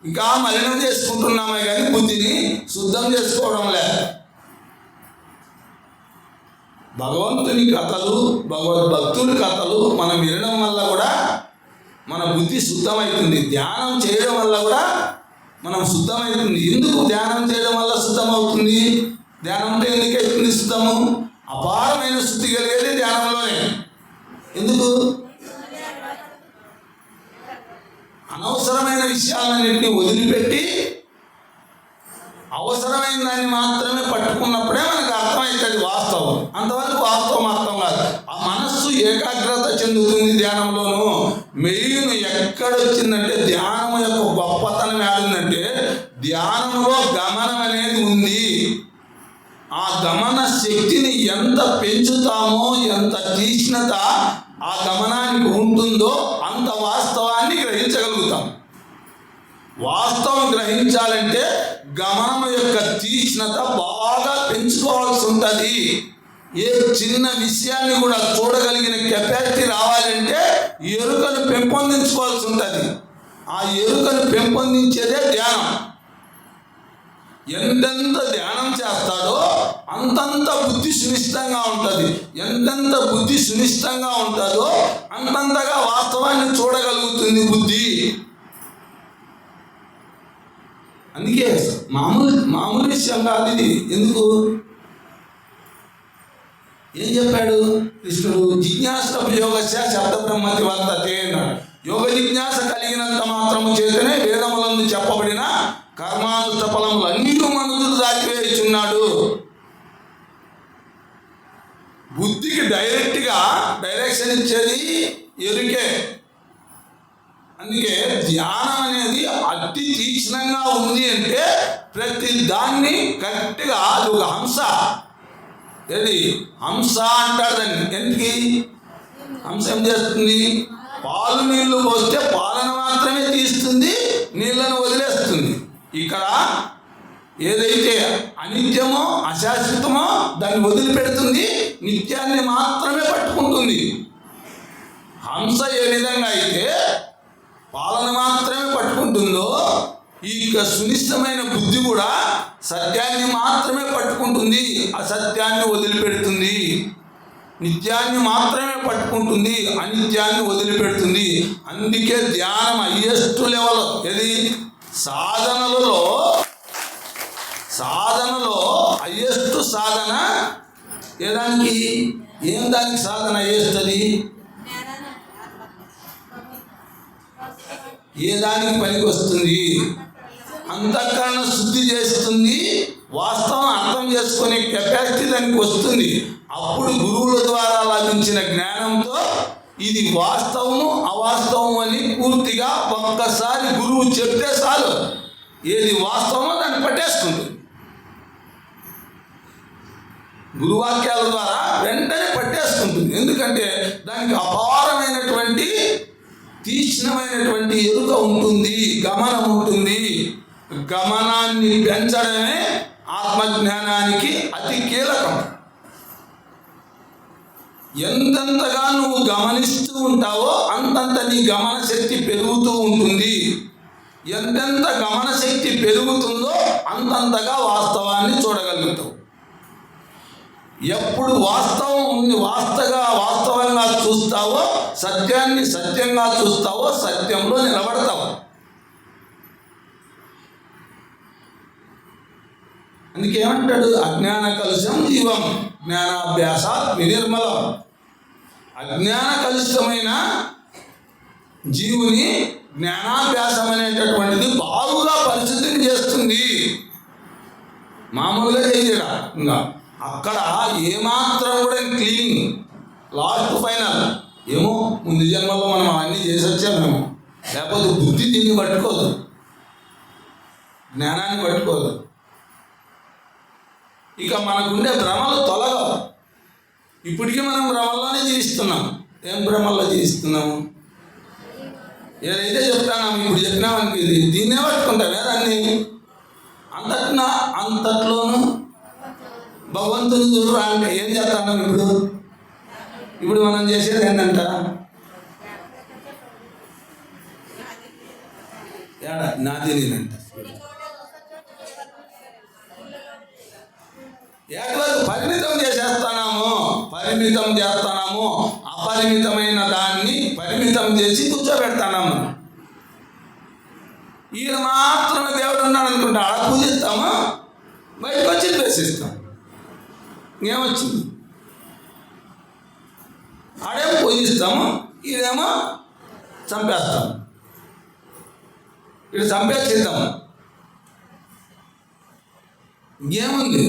Speaker 1: ఇంకా మలినం చేసుకుంటున్నామే కానీ బుద్ధిని శుద్ధం చేసుకోవడం లేదు. భగవంతుని కథలు, భగవద్భక్తుని కథలు మనం వినడం వల్ల కూడా మన బుద్ధి శుద్ధమవుతుంది. ధ్యానం చేయడం వల్ల కూడా మనం శుద్ధమవుతుంది. ఎందుకు ధ్యానం చేయడం వల్ల శుద్ధమవుతుంది? ధ్యానంతో ఎందుకు అవుతుంది శుద్ధము? అపారమైన శుద్ధి కలిగేది ధ్యానంలోనే. ఎందుకు? అనవసరమైన విషయాలన్నింటినీ వదిలిపెట్టి అవసరమైన దాన్ని మాత్రమే పట్టుకున్నప్పుడే మనకు అర్థమవుతుంది వాస్తవం. అంతవరకు వాస్తవం అర్థం కాదు. ఆ మనస్సు ఏకాగ్రత చెందుతుంది ధ్యానంలోనూ. మెయిన్ ఎక్కడొచ్చిందంటే ధ్యానం యొక్క గొప్పతనం ఏడుందంటే ధ్యానంలో గమనం అనేది ఉంది. ఆ గమన శక్తిని ఎంత పెంచుతామో, ఎంత తీక్ష్ణత ఆ గమనానికి ఉంటుందో అంత వాస్తవాన్ని గ్రహించగలుగుతాం. వాస్తవం గ్రహించాలంటే గమనం యొక్క తీక్ష్ణత బాగా పెంచుకోవాల్సి ఉంటుంది. ఏ చిన్న విషయాన్ని కూడా చూడగలిగిన కెపాసిటీ రావాలంటే ఎరుకను పెంపొందించుకోవాల్సి ఉంటుంది. ఆ ఎరుకను పెంపొందించేదే ధ్యానం. ఎంతెంత ధ్యానం చేస్తాడో అంతంత బుద్ధి సునిశ్చితంగా ఉంటుంది. ఎంతెంత బుద్ధి సునిశ్చితంగా ఉంటుందో అంతంతగా వాస్తవాన్ని చూడగలుగుతుంది బుద్ధి. అందుకే మామూలు విషయం కాదు ఇది. ఎందుకు? ఏం చెప్పాడు కృష్ణుడు? జిజ్ఞాస యోగస్య శబ్ద బ్రహ్మతి వర్తతే అన్నాడు. యోగ జిజ్ఞాస కలిగినంత మాత్రము చేతనే వేదములందు చెప్పబడిన కర్మానుష్ఠ ఫలములు అన్నీ మనుషులు దాచివేయుచున్నాడు. బుద్ధికి డైరెక్షన్ ఇచ్చేది ఎరుకే. అందుకే ధ్యానం అనేది అతి తీక్ష్ణంగా ఉంది అంటే ప్రతి దాన్ని కరెక్ట్గా అది ఒక హంస. ఏది హంస అంటాడు దాన్ని. ఎందుకు? హంస ఏం చేస్తుంది? పాలు నీళ్లు పోస్తే పాలను మాత్రమే తీస్తుంది, నీళ్లను వదిలేస్తుంది. ఇక్కడ ఏదైతే అనిత్యమో అశాశ్వతమో దాన్ని వదిలిపెడుతుంది, నిత్యాన్ని మాత్రమే పట్టుకుంటుంది. హంస ఏ విధంగా అయితే పాలను మాత్రమే పట్టుకుంటుందో ఈ సునిశ్చితమైన బుద్ధి కూడా సత్యాన్ని మాత్రమే పట్టుకుంటుంది, అసత్యాన్ని వదిలిపెడుతుంది. నిత్యాన్ని మాత్రమే పట్టుకుంటుంది, అనిత్యాన్ని వదిలిపెడుతుంది. అందుకే ధ్యానం హైయెస్ట్ లెవెల్. ఏది? సాధనలో హైయెస్ట్ సాధన ఏదానికి? ఏం దానికి సాధన హైయెస్ట్? ఏ దానికి పనికి వస్తుంది? అంతఃకరణ శుద్ధి చేస్తుంది, వాస్తవం అర్థం చేసుకునే కెపాసిటీ దానికి వస్తుంది. అప్పుడు గురువుల ద్వారా లభించిన జ్ఞానంతో ఇది వాస్తవము అవాస్తవం అని పూర్తిగా ఒక్కసారి గురువు చెప్తే చాలు, ఏది వాస్తవమో దాన్ని పట్టేసుకుంటుంది. గురువాక్యాల ద్వారా వెంటనే పట్టేసుకుంటుంది. ఎందుకంటే దానికి అపారమైనటువంటి తీక్ష్ణమైనటువంటి ఎరుక ఉంటుంది, గమనం ఉంటుంది. గమనాన్ని పెంచడమే ఆత్మజ్ఞానానికి అతి కీలకం. ఎంతెంతగా నువ్వు గమనిస్తూ ఉంటావో అంతంత నీ గమన శక్తి పెరుగుతూ ఉంటుంది. ఎంతెంత గమన శక్తి పెరుగుతుందో అంతంతగా వాస్తవాన్ని చూడగలుగుతావు. ఎప్పుడు వాస్తవంగా చూస్తావో, సత్యాన్ని సత్యంగా చూస్తావో, సత్యంలో నిలబడతావు. అందుకేమంటాడు? అజ్ఞాన కలుషం జీవం జ్ఞానాభ్యాసాత్ వినిర్మలం. అజ్ఞాన కలుషితమైన జీవుని జ్ఞానాభ్యాసం అనేటటువంటిది బాగుగా పరిశుద్ధిని చేస్తుంది. మామూలుగా చేయరా, ఇంకా అక్కడ ఏమాత్రం కూడా క్లీనింగ్ లాస్ట్ ఫైనల్. ఏమో ముందు జన్మలో మనం అవన్నీ చేసి వచ్చామేమో, లేకపోతే బుద్ధి దీన్ని పట్టుకోదు, జ్ఞానాన్ని పట్టుకోదు. ఇక మనకుండే భ్రమలు తొలగవు. ఇప్పటికీ మనం భ్రమల్లోనే జీవిస్తున్నాం. ఏం భ్రమల్లో జీవిస్తున్నాము? ఏదైతే చెప్తాను ఇప్పుడు చెప్పినామనికి ఇది దీన్నే పట్టుకుంటాం. దాన్ని అంతట్లోనూ భగవంతుని చూడరా అంటే ఏం చేస్తాం? ఇప్పుడు మనం చేసేది ఏంటంట? నాది నేనంట పరిమితం చేస్తున్నాము, అపరిమితమైన దాన్ని పరిమితం చేసి కూర్చోబెడతాము. ఈయన మాత్రమే దేవుడు ఉన్నాడు అనుకుంటా, ఆడ పూజిస్తాము, బయటకు వచ్చి ద్వేషిస్తాం. ఏమొచ్చింది? ఆడేమో పూజిస్తాము, ఇదేమో చంపేస్తాము. ఇటు చంపేసిద్దాము. ఏముంది?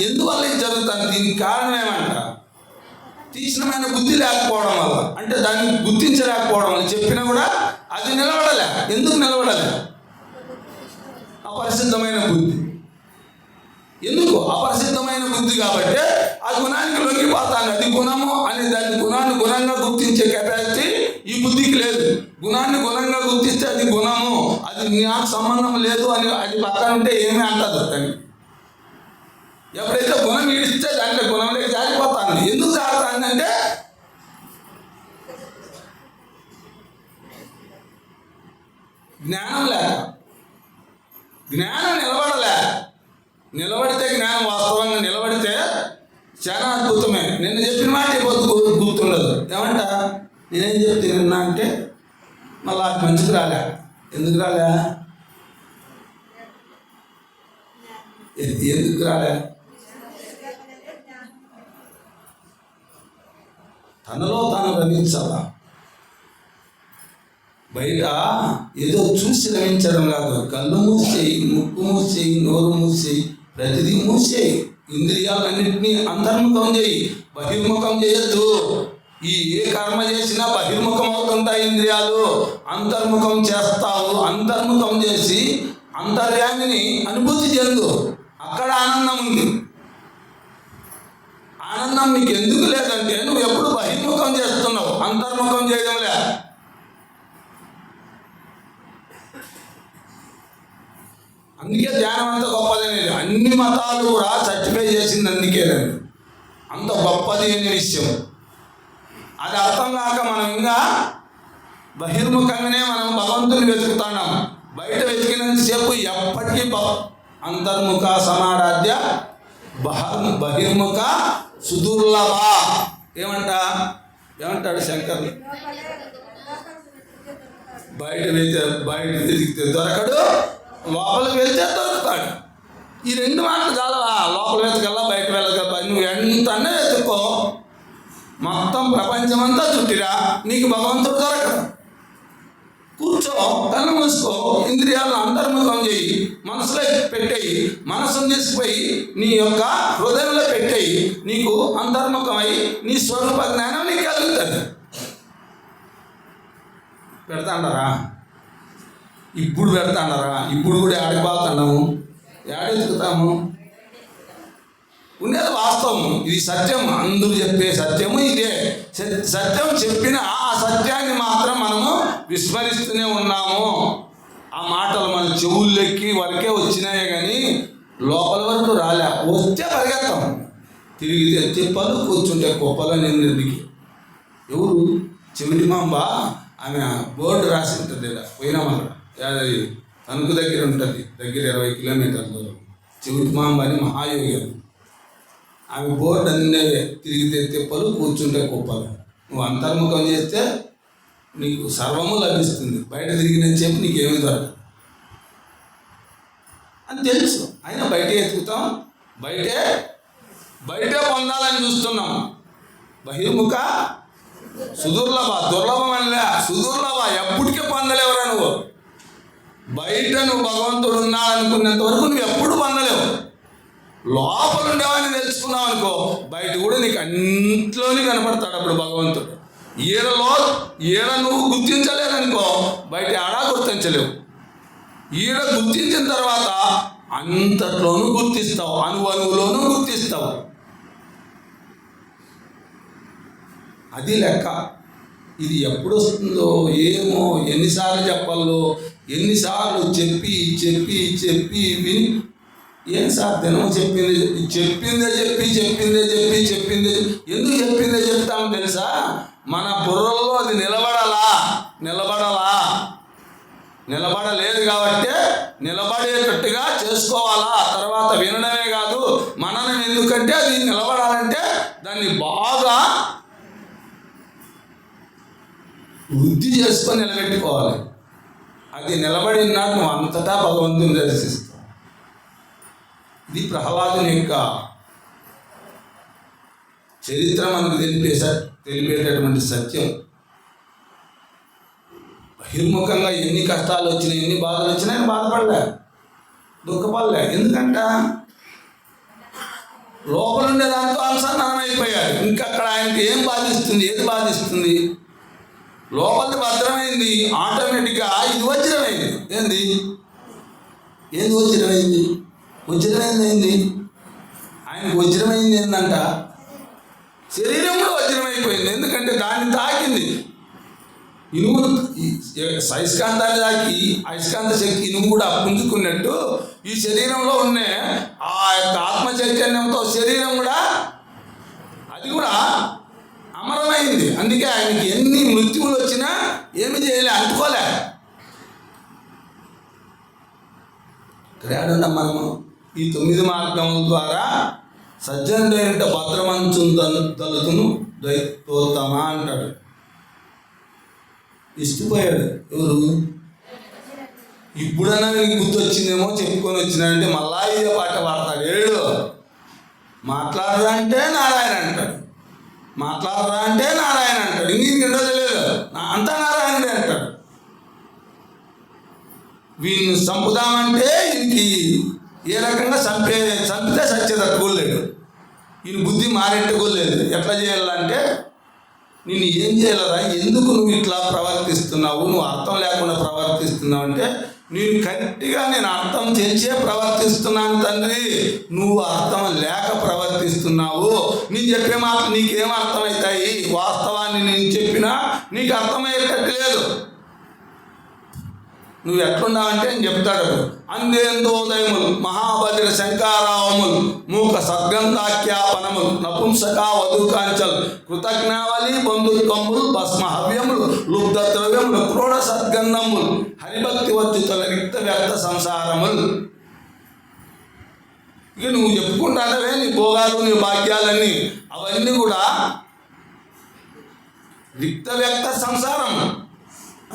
Speaker 1: ఎందువల్ల ఇది జరుగుతుంది? దీనికి కారణం ఏమంట? తీక్షణమైన బుద్ధి లేకపోవడం వల్ల. అంటే దాన్ని గుర్తించలేకపోవడం వల్ల. చెప్పినా కూడా అది నిలబడలే. ఎందుకు నిలబడలే? అపరిశుద్ధమైన బుద్ధి. ఎందుకు? అపరిశుద్ధమైన బుద్ధి కాబట్టి ఆ గుణానికి లొంగిపోతాను. అది గుణము అని దాన్ని గుణాన్ని గుణంగా గుర్తించే కెపాసిటీ ఈ బుద్ధికి లేదు. గుణాన్ని గుణంగా గుర్తిస్తే అది గుణము, అది నాకు సంబంధం లేదు అని అది పక్కన ఉంటే ఏమీ అంటదు. దాన్ని ఎప్పుడైతే గుణం ఈడిస్తే దాంట్లో గుణంలోకి జారిపోతాను. ఎందుకు జారుతాను అంటే జ్ఞానం లేక. జ్ఞానం నిలబడితే జ్ఞానం వాస్తవంగా నిలబడితే చాలా అద్భుతమే. నిన్న చెప్పిన మాట గుర్తుండదు. ఏమంట? నేనేం చెప్తున్నా అంటే మళ్ళీ అది మంచికి రాలే. ఎందుకు రాలే? తనలో తాను రమించాలా. బయట ఏదో చూసి రమించడం కాదు. కళ్ళు మూసేయి, ముక్కు మూసేయి, నోరు మూసేయి, ప్రతిదీ మూసేయి. ఇంద్రియాలన్నింటినీ అంతర్ముఖం చేయి, బహిర్ముఖం చేయొద్దు. ఏ కర్మ చేసినా బహిర్ముఖం అవుతుంటాయి ఇంద్రియాలు. అంతర్ముఖం చేస్తావు. అంతర్ముఖం చేసి అంతర్యామిని అనుభూతి చెందు. అక్కడ ఆనందం ఉంది. ఆనందం నీకు ఎందుకు లేదంటే నువ్వు ఎప్పుడు బహిర్ముఖం చేస్తున్నావు, అంతర్ముఖం చేయడం లే. అందుకే ధ్యానం అంత గొప్పదనేది. అన్ని మతాలు కూడా సర్టిఫై చేసింది అందుకేనండి. అంత గొప్పది అనే విషయం అది అర్థం కాక మనం ఇంకా బహిర్ముఖంగానే మనం భగవంతుని వెతుకుతున్నాం. బయట వెతికినంతసేపు ఎప్పటికీ అంతర్ముఖ సమారాధ్య బహిర్ముఖ సుదుర్లభ. ఏమంటాడు శంకర్? బయట వెతికితే దొరకడు, లోపలికి వెళ్తే దొరుకుతాడు. ఈ రెండు మాటలు చాలా. లోపల వెతకల్లా, బయట వెళ్ళగల. నువ్వు ఎంతనే వెతుక్కో, మొత్తం ప్రపంచమంతా చుట్టిరా, నీకు భగవంతుడు దొరకడు. కూర్చో, కన్ను మూసుకో, ఇంద్రియాలను అంతర్ముఖం చేయి, మనసులో పెట్టేయి. మనసును తీసుకుపోయి నీ యొక్క హృదయంలో పెట్టేయి. నీకు అంతర్ముఖమై నీ స్వరూప జ్ఞానం నీకు కలుగుతుంది. పెడతాండారా? ఇప్పుడు పెడతాండారా? ఇప్పుడు కూడా ఆడిపోతున్నాము, ఏడెత్తుకుతాము. ఉండేది వాస్తవము, ఇది సత్యం. అందరూ చెప్పే సత్యము ఇదే. సత్యం చెప్పిన ఆ సత్యాన్ని మాత్రం మనము విస్మరిస్తూనే ఉన్నాము. ఆ మాటలు మన చెవుల్లోకి వరకే వచ్చినాయే కానీ లోపల వరకు రాలే. వస్తే పరిగెత్తాం, తిరిగితే తిప్పలు, కూర్చుంటే కుప్పలు. నిన్నటికి ఎవరు? చెవిటి మాంబ. ఆమె బోర్డు రాసి ఉంటుంది. పోయినాం అక్కడ, తణుకు దగ్గర ఉంటుంది, దగ్గర 20 కిలోమీటర్ల దూరం. చెవిటి మాంబ అని మహాయోగి. ఆమె బోర్డు అన్నీ తిరిగితే తిప్పలు, కూర్చుంటే కుప్పలు. నువ్వు అంతర్ముఖం చేస్తే నీకు సర్వము లభిస్తుంది. బయట తిరిగిన చెప్పి నీకేమీ దొరకదు అని తెలుసు. అయినా బయటే ఎత్తుకుతాం, బయటే పొందాలని చూస్తున్నాం. బహిర్ముఖ సుదుర్లభ, దుర్లభం అనలే, సుదుర్లభ, ఎప్పటికీ పొందలేవురా నువ్వు. బయట నువ్వు భగవంతుడు ఉన్నాడనుకున్నంత వరకు నువ్వు ఎప్పుడు పొందలేవు. లోపల ఉండేవాడిని తెలుసుకున్నావు అనుకో, బయట కూడా నీకు అన్నింటిలోనే కనపడతాడు అప్పుడు భగవంతుడు. ఈడ నువ్వు గుర్తించలేదనుకో, బయట ఆడా గుర్తించలేవు. ఈడ గుర్తించిన తర్వాత అంతట్లోనూ గుర్తిస్తావు, అణువులోనూ గుర్తిస్తావు. అది లెక్క. ఇది ఎప్పుడు వస్తుందో ఏమో, ఎన్నిసార్లు చెప్పాలో, ఎన్నిసార్లు చెప్పి చెప్పి చెప్పి విని, ఏం సార్ దినం చెప్పిందే ఎందుకు చెప్పిందే చెప్తాము తెలుసా? మన బుర్రల్లో అది నిలబడలేదు కాబట్టి నిలబడేటట్టుగా చేసుకోవాలా. తర్వాత వినడమే కాదు, మననం. ఎందుకంటే అది నిలబడాలంటే దాన్ని బాగా వృద్ధి చేసుకొని నిలబెట్టుకోవాలి. అది నిలబడిన నువ్వు అంతటా భగవంతుని దర్శిస్తావు. ఇది ప్రహ్లాదుని యొక్క చరిత్ర మనకు తెలిపేటటువంటి సత్యం. బహిర్ముఖంగా ఎన్ని కష్టాలు వచ్చినాయి, ఎన్ని బాధలు వచ్చినాయి, బాధపడలే, దుఃఖపడలే. ఎందుకంట లోపలుండే దాంతో అనుసంధానం అయిపోయాడు. ఇంకా అక్కడ ఆయనకి ఏది బాధిస్తుంది? లోపలిది భద్రమైంది, ఆటోమేటిక్గా ఇది వజ్రమైంది. ఏంది వజ్రమైంది? ఆయనకు వజ్రమైంది ఏంటంట, శరీరం కూడా వజ్రమైపోయింది. ఎందుకంటే దాన్ని తాకింది. ఇనుము అయస్కాంతాన్ని తాకి అయస్కాంత శక్తి ఇనుము కూడా పుంజుకున్నట్టు ఈ శరీరంలో ఉన్న ఆ యొక్క ఆత్మ చైతన్యంతో శరీరం కూడా అది కూడా అమరమైంది. అందుకే ఆయనకి ఎన్ని మృత్యువులు వచ్చినా ఏమి చేయలే, అంటుకోలే. ఇక్కడ మనము ఈ 9 మార్గముల ద్వారా సజ్జనుడైన భద్రమంచు తలుతును దైత్యోత్తమ అంటాడు. ఇష్టపోయాడు. ఎవరు? ఇప్పుడన్నా నీకు గుర్తు వచ్చిందేమో చెప్పుకొని వచ్చినాడంటే మళ్ళా ఇదే పాట పాడతాడు. ఏడు మాట్లాడరా అంటే నారాయణ అంటాడు, ఇంక రెండో తెలియదు, అంతా నారాయణుడే అంటాడు. వీళ్ళని చంపుదామంటే ఇంకి ఏ రకంగా చంపితే సత్యదట్టు కూడా లేడు. ఈయన బుద్ధి మారేట్టు కూడా లేదు. ఎట్లా చేయాలంటే, నిన్ను ఏం చేయాలరా, ఎందుకు నువ్వు ఇట్లా ప్రవర్తిస్తున్నావు, నువ్వు అర్థం లేకుండా ప్రవర్తిస్తున్నావు అంటే, నేను అర్థం చేసే ప్రవర్తిస్తున్నాను తండ్రి, నువ్వు అర్థం లేక ప్రవర్తిస్తున్నావు. నేను చెప్పే మాట నీకేం అర్థమవుతాయి? వాస్తవాన్ని నేను చెప్పినా నీకు అర్థమయ్యేటట్టు లేదు. నువ్వు ఎట్లున్నావంటే అని చెప్తాడు. అందేందోదయములు మహాభద్ర శంకారావములు మూక సద్గంధాఖ్యాపనములు నపుంసక వధుకాంచల్ కృతజ్ఞావళి బంధుత్వములు భస్మహవ్యములు లుబ్ధ ద్రవ్యములు క్రోడ సద్గంధములు హరిభక్తి వర్జితుల రిక్త వ్యర్థ సంసారములు. ఇక నువ్వు చెప్పుకుంటానవే నీ భోగాలు, నీ భాగ్యాలన్నీ, అవన్నీ కూడా రిక్త వ్యర్థ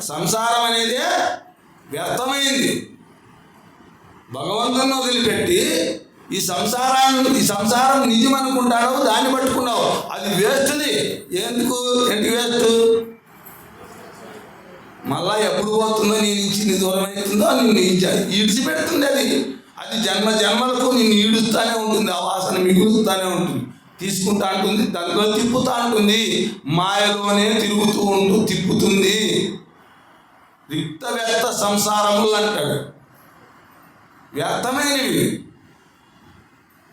Speaker 1: సంసారం అనేది వ్యర్థమైంది. భగవంతుని వదిలిపెట్టి ఈ సంసారం నిజం అనుకుంటాడు, దాన్ని పట్టుకున్నావు, అది వేస్ట్ది. ఏంటి వేస్ట్? మళ్ళా ఎప్పుడు పోతుందో నీ నుంచి నీ దూరం అవుతుందో నిన్ను ఈడ్చిపెడుతుంది. అది జన్మలకు నిన్ను ఈడుస్తూనే ఉంటుంది, ఆ వాసన మిగులుతూనే ఉంటుంది, తీసుకుంటా ఉంటుంది, దాంట్లో తిప్పుతూ ఉంటుంది, మాయలోనే తిప్పుతుంది. రిక్త వ్యర్థ సంసారములు అంటాడు. వ్యర్థమైనవి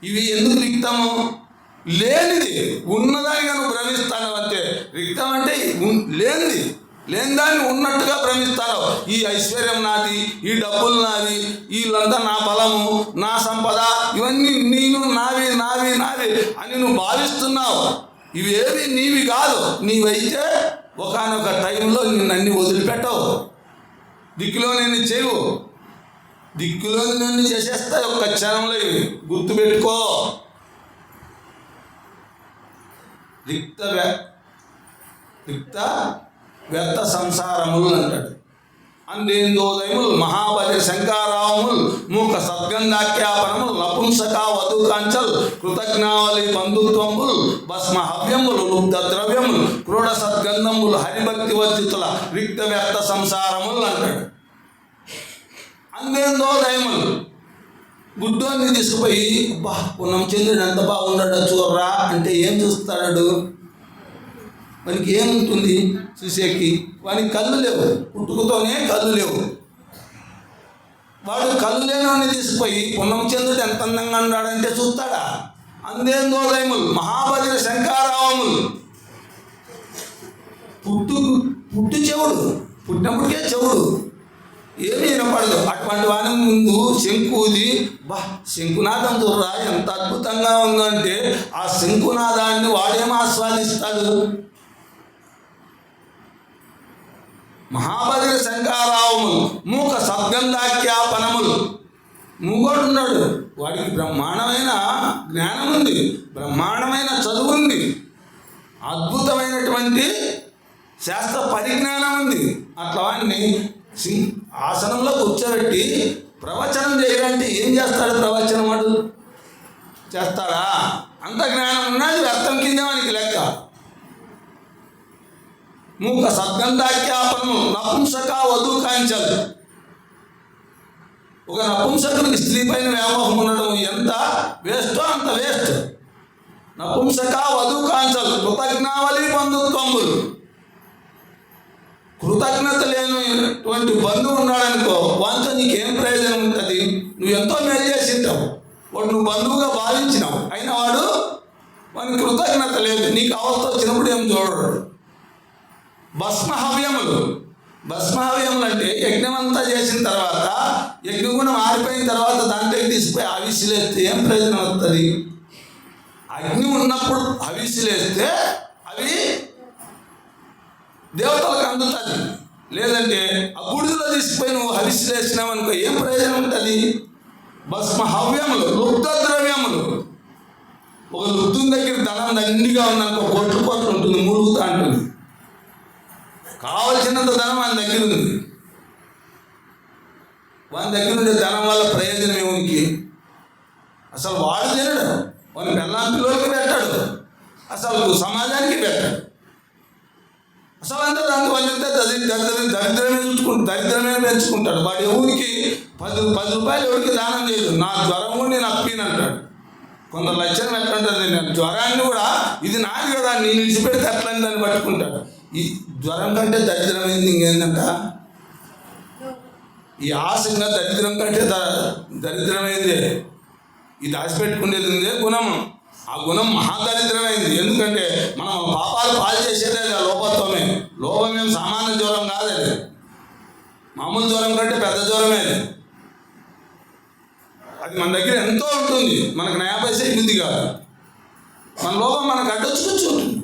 Speaker 1: ఇవి. ఎందుకు రిక్తము? లేనిది ఉన్నదానిగా నువ్వు భ్రమిస్తాను అంతే. రిక్తం అంటే లేని దాన్ని ఉన్నట్టుగా భ్రమిస్తాను. ఈ ఐశ్వర్యం నాది, ఈ డబ్బులు నాది, వీళ్ళంతా నా బలము, నా సంపద, ఇవన్నీ నేను నావి అని నువ్వు భావిస్తున్నావు. ఇవేవి నీవి కాదు. నీవైతే ఒకానొక టైంలో నిన్ను వదిలిపెట్టవు, దిక్కులో నిన్ను చేయవు, దిక్కులో నిన్ను చేసేస్తాయి ఒక్క క్షణంలో. ఇవి గుర్తుపెట్టుకో. రిక్త వ్యర్థ సంసారములు అంటాడు. అందేందోదయములు మహాబలి శంకారావములు మూక సద్గంధాఖ్యాపనములు నపుంసక వధుకాంచల్ కృతజ్ఞావళి బంధుత్వములు భస్మ హవ్యములు లుబ్ధ ద్రవ్యములు క్రోడ సద్గంధములు హరిభక్తి వర్జితుల రిక్త వ్యర్థ సంసారములు అంటాడు. అందేందోదయములు గుడ్డోని తీసుకుపోయి పున్నం చంద్రుడు ఎంత బాగున్నాడో చూడరా అంటే ఏం చూస్తాడు? వానికి ఏముంటుంది చూసేకి? వానికి కళ్ళు లేవు, పుట్టుకతోనే కళ్ళు లేవు. వాడు కళ్ళు లేని తీసుకుపోయి పున్నం చంద్రుడు ఎంత అందంగా ఉన్నాడంటే చూస్తాడా? అందేందోదయములు మహాబలి శంకారావములు పుట్టు చెవుడు, పుట్టినప్పటికే చెవుడు, ఏమీ వినపడదు. అటువంటి వాని ముందు శంకుది శంకునాదం చూడరా ఎంత అద్భుతంగా ఉందంటే ఆ శంకునాదాన్ని వాడేమో ఆస్వాదిస్తాడు. మహాబలి శంకారావములు మూక సద్గంధాఖ్యాపనములు మూగోడున్నాడు, వాడికి బ్రహ్మాండమైన జ్ఞానం ఉంది, బ్రహ్మాండమైన చదువు ఉంది, అద్భుతమైనటువంటి శాస్త్ర పరిజ్ఞానం ఉంది. అట్లా వాడిని ఆసనంలో కూర్చోబెట్టి ప్రవచనం చేయాలంటే ఏం చేస్తాడు? ప్రవచనం వాడు చేస్తాడా? అంత జ్ఞానం ఉన్నది వ్యర్థం కింద వానికి లెక్క. మూక సద్గంధాఖ్యాపనము నపుంసక వధుకాంచల్. ఒక నపుంసకునికి స్త్రీ పైన వ్యామోహం ఉండడం ఎంత వేస్టో అంత వేస్ట్. నపుంసక వధుకాంచల్ కృతజ్ఞావళి బంధుత్వములు. కృతజ్ఞత లేనిటువంటి బంధువు ఉన్నాడనుకో, వాంతో నీకేం ప్రయోజనం ఉంటుంది? నువ్వు ఎంతో మేలు చేసింటావు, వాడు నువ్వు బంధువుగా భావించినావు, అయినా వానికి కృతజ్ఞత లేదు. నీకు అవస్థ వచ్చినప్పుడు ఏం చూడడు. భస్మహవ్యములు. భస్మహవ్యములు అంటే యజ్ఞం అంతా చేసిన తర్వాత యజ్ఞగుణం ఆరిపోయిన తర్వాత దాంట్లోకి తీసుకుపోయి హవిస్సులేస్తే ఏం ప్రయోజనం వస్తుంది? అగ్ని ఉన్నప్పుడు హవిస్సులేస్తే అవి దేవతలకు అందుతుంది. లేదంటే ఆ బూడిదలో తీసుకుపోయి నువ్వు హవిస్సులేసినావు అనుకో ఏం ప్రయోజనం ఉంటుంది? భస్మహవ్యములు లుబ్ధ ద్రవ్యములు. ఒక లుబ్ధం దగ్గర ధనం దండిగా ఉందనుకో, కోట్లు కోట్లు ఉంటుంది, మురుగుతా ఉంటుంది, కావలసినంత ధనం వాని దగ్గర ఉంది. వాని దగ్గర ఉండే ధనం వల్ల ప్రయోజనం ఏమునికి? అసలు వాడు తినడు, వాని పిల్లల పిల్లలకి పెట్టాడు, అసలు సమాజానికి పెట్టాడు. అసలు అంతా దానికి వాళ్ళంతా దరిద్రమే పెంచుకుంటాడు. వాడు ఎవరికి 10 రూపాయలు ఎవరికి దానం చేయదు. నా జ్వరం కూడా నేను అప్పినంటాడు. కొందరు లక్షణం ఎట్లుంటుంది, నేను జ్వరాన్ని కూడా ఇది నాది కదా నేను విడిచిపెడితే అట్లని దాన్ని పట్టుకుంటాడు. ఈ జ్వరం కంటే దరిద్రమైంది ఇంకేందంట? ఈ ఆశంగా దరిద్రం కంటే దరిద్రమైంది. ఇది దాచిపెట్టుకునేది ఉందే గుణము, ఆ గుణం మహాదరిద్రమైంది. ఎందుకంటే మనం పాపాలు పాలు చేసేదే లోపత్వమే. లోపమేం సామాన్య జ్వరం కాదు, అది మామూలు జ్వరం కంటే పెద్ద జ్వరమే. అది మన దగ్గర ఎంతో ఉంటుంది, మనకు నయా పైసా ఇబ్బంది కాదు. మన లోపం మనకు అడ్డొచ్చుకొచ్చి ఉంటుంది,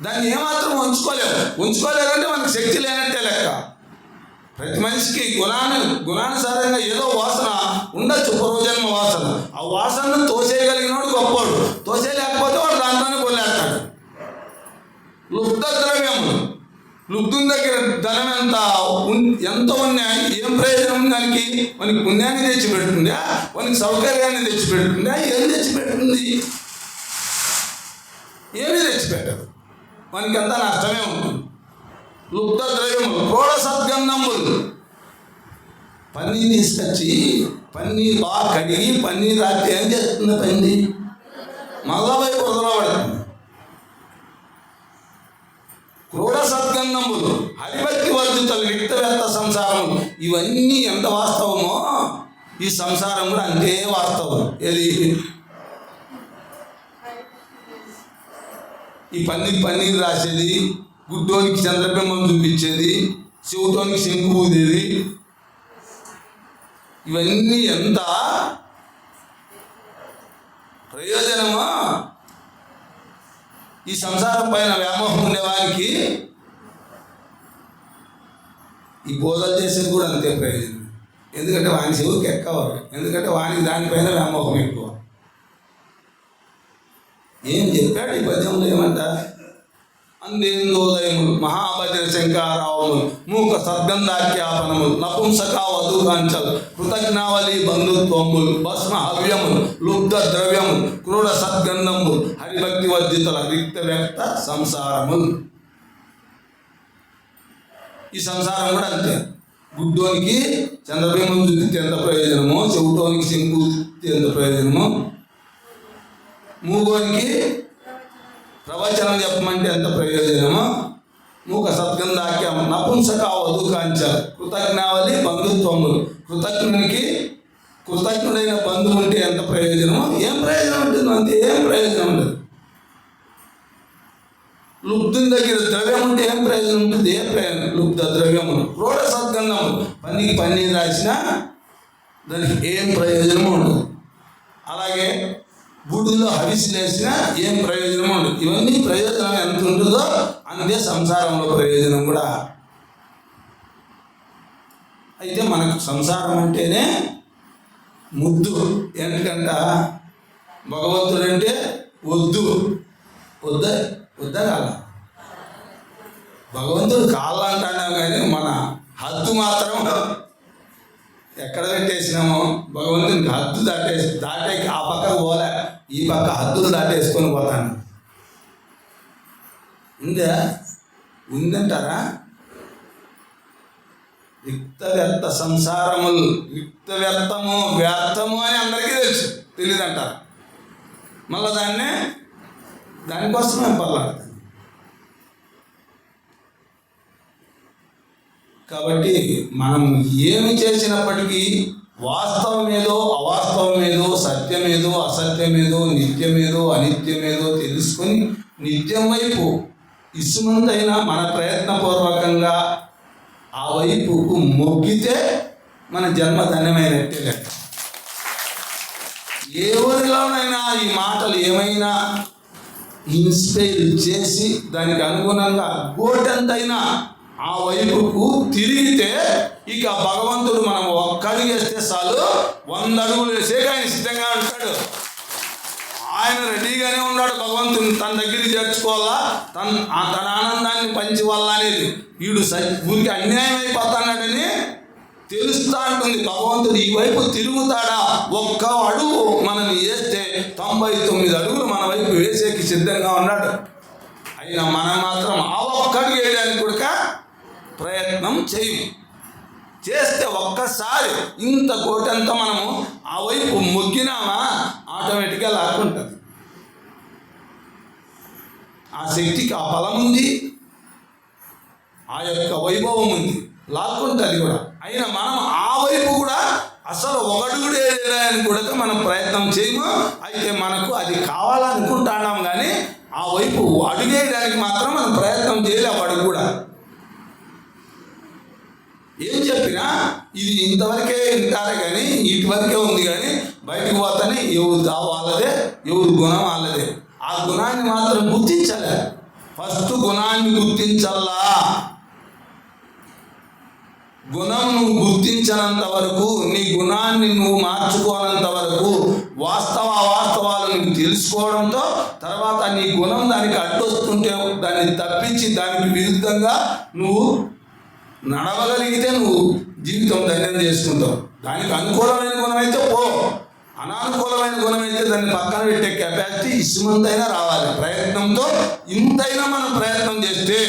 Speaker 1: దాన్ని ఏమాత్రం ఉంచుకోలేదంటే మనకు శక్తి లేనట్టే లెక్క. ప్రతి మనిషికి గుణానుసారంగా ఏదో వాసన ఉండొచ్చు, పూర్వజన్మ వాసన. ఆ వాసనను తోసేయగలిగినోడు గొప్పోడు, తోసేయలేకపోతే వాడు దాంట్లోనే కొల్లేస్తాడు. లుబ్ధ ద్రవ్యములు. లుబ్ధం దగ్గర ధనం ఎంత ఉన్నాయి, ఏం ప్రయోజనం ఉంది దానికి? మనకి పుణ్యాన్ని తెచ్చిపెడుతుందా, మనకి సౌకర్యాన్ని తెచ్చిపెడుతుందా? ఏం తెచ్చిపెడుతుంది? ఏమీ తెచ్చిపెట్టదు, మనకి అంతా నష్టమే ఉంటుంది. లుబ్ధ ద్రవ్యములు క్రోడ సద్గంధములు. పన్నీర్ తీసుకొచ్చి పన్నీర్ బాగా కడిగి పన్నీర్ రాత్రి ఏం చేస్తుంది? పన్నీర్ మగవై బురదలో పడుతుంది. క్రోడ సద్గంధములు హరిభక్తి వర్జితులు రిక్త వ్యర్థ సంసారములు. ఇవన్నీ ఎంత వాస్తవమో ఈ సంసారం కూడా అంతే వాస్తవం. ఏది? ఈ పన్నీర్ రాసేది, గుడ్డోనికి చంద్రబింబం చూపించేది, చెవుటోనికి శంకు ఊదేది, ఇవన్నీ ఎంత ప్రయోజనమో ఈ సంసారం పైన వ్యామోహం ఉండేవానికి ఈ బోధలు చేసేది కూడా అంతే ప్రయోజనం. ఎందుకంటే వాని చెవుకి ఎక్కవాలి, ఎందుకంటే వానికి దానిపైన వ్యామోహం ఎక్కువ. ఏం చెప్పాడు ఈ పద్యంలో? ఏమంట? అందేందోదయములు మహాభజన శంకారావములు మూక సద్గంధాఖ్యాపనములు నపుంసక వధుకాంచలు కృతజ్ఞావళి బంధుత్వములు భస్మ హవ్యములు లుబ్ధ ద్రవ్యములు క్రూర సద్గంధములు హరిభక్తి వర్జితుల రిక్త వ్యక్త సంసారములు. ఈ సంసారం కూడా అంతే. గుడ్డోనికి చంద్రబింబం చూపితే ఎంత ప్రయోజనమో, చెవుటోనికి శంకు చూపితే ఎంత ప్రయోజనమో, మూగోనికి ప్రవచనం చెప్పమంటే ఎంత ప్రయోజనమో, మూక సద్గంధాఖ్యం నపుంసక వధుకాంచ కృతజ్ఞావళి బంధుత్వములు. కృతజ్ఞుడైన బంధువు ఉంటే ఎంత ప్రయోజనమో, ఏం ప్రయోజనం ఉంటుంది? అంతే, ఏం ప్రయోజనం ఉండదు. లుబ్ధుని దగ్గర ద్రవ్యం ఉంటే ఏం ప్రయోజనం ఉంటుంది? ఏం ప్రయోజనం? లుబ్ధ ద్రవ్యములు క్రోడ సద్గంధములు, పన్నీకి పన్నీరు రాసినా దానికి ఏం ప్రయోజనము ఉండదు. అలాగే బూడిలో హవిస్సులు వేసినా ఏం ప్రయోజనం ఉండదు. ఇవన్నీ ప్రయోజనం ఎంత ఉంటుందో అంతే సంసారంలో ప్రయోజనం కూడా. అయితే మనకు సంసారం అంటేనే ముద్దు. ఎందుకంట భగవంతుడంటే వద్దా కాల. భగవంతుడు కాళ్ళంటాడు కానీ మన హద్దు మాత్రం ఎక్కడ పెట్టేసినామో భగవంతునికి హద్దు దాటే ఆ పక్క పోలే, ఈ పక్క హద్దులు దాటేసుకొని పోతాను. ఉందంటారా? రిక్త వ్యర్థ సంసారములు, రిక్త వ్యర్థము వ్యర్థము అని అందరికీ తెలుసు, తెలియదంటారు. మళ్ళీ దానికోసమే పర్లాడతాను. కాబట్టి మనం ఏమి చేసినప్పటికీ వాస్తవమేదో అవాస్తవమేదో, సత్యమేదో అసత్యమేదో, నిత్యమేదో అనిత్యమేదో తెలుసుకొని నిత్యం వైపు ఇసుమంతైనా మన ప్రయత్నపూర్వకంగా ఆ వైపుకు మొగ్గితే మన జన్మ ధన్యమైనట్టే లెక్క. ఏ ఊరిలోనైనా ఈ మాటలు ఏమైనా ఇన్స్పైర్ చేసి దానికి అనుగుణంగా గోటంతైనా ఆ వైపుకు తిరిగితే ఇక భగవంతుడు మనం ఒక్కడికి వేస్తే చాలు 100 అడుగులు వేసేకి ఆయన సిద్ధంగా ఉంటాడు. ఆయన రెడీగానే ఉన్నాడు. భగవంతుని తన దగ్గరికి చేర్చుకోవాలా, తన ఆనందాన్ని పంచివల్లా అనేది. వీడు ఊరికి అన్యాయం అయిపోతాడని తెలుస్తూ ఉంటుంది. భగవంతుడు ఈ వైపు తిరుగుతాడా? ఒక్క అడుగు మనం వేస్తే 99 అడుగులు మన వైపు వేసేకి సిద్ధంగా ఉన్నాడు. అయినా మనం మాత్రం ఆ ఒక్కడికి వేయడానికి కూడా ప్రయత్నం చేస్తే ఒక్కసారి ఇంత కోటంతా మనము ఆ వైపు మొగ్గినామా ఆటోమేటిక్గా లాక్కుంటుంది. ఆ శక్తికి ఆ బలం ఉంది, ఆ యొక్క వైభవం ఉంది, లాక్కుంటుంది కూడా. అయినా మనం ఆ వైపు కూడా అసలు ఒకడుగుడు వేయడానికి కూడా మనం ప్రయత్నం చేయము. అయితే మనకు అది కావాలనుకుంటున్నాం కానీ ఆ వైపు అడుగేయడానికి మాత్రం మనం ప్రయత్నం చేయలేము. అడుగు కూడా ఏం చెప్పినా ఇది ఇంతవరకే వింటారే కానీ ఇటు వరకే ఉంది కానీ బయటకు పోతానే ఎవరు వాళ్ళదే, ఎవరు గుణం వాళ్ళదే. ఆ గుణాన్ని మాత్రం గుర్తించాలి. ఫస్ట్ గుణాన్ని గుర్తించాలా. గుణం నువ్వు గుర్తించనంత వరకు, నీ గుణాన్ని నువ్వు మార్చుకోనంత వరకు, అవాస్తవాలు నువ్వు తెలుసుకోవడంతో తర్వాత నీ గుణం దానికి అడ్డొస్తుంటే దాన్ని తప్పించి దానికి విరుద్ధంగా నువ్వు నడవగలిగితే నువ్వు జీవితం ధన్యం చేసుకుంటావు. దానికి అనుకూలమైన గుణం అయితే పో, అనానుకూలమైన గుణం అయితే దాన్ని పక్కన పెట్టే కెపాసిటీ ఇసుమంతైనా రావాలి. ప్రయత్నంతో ఇంతైనా మనం ప్రయత్నం చేస్తే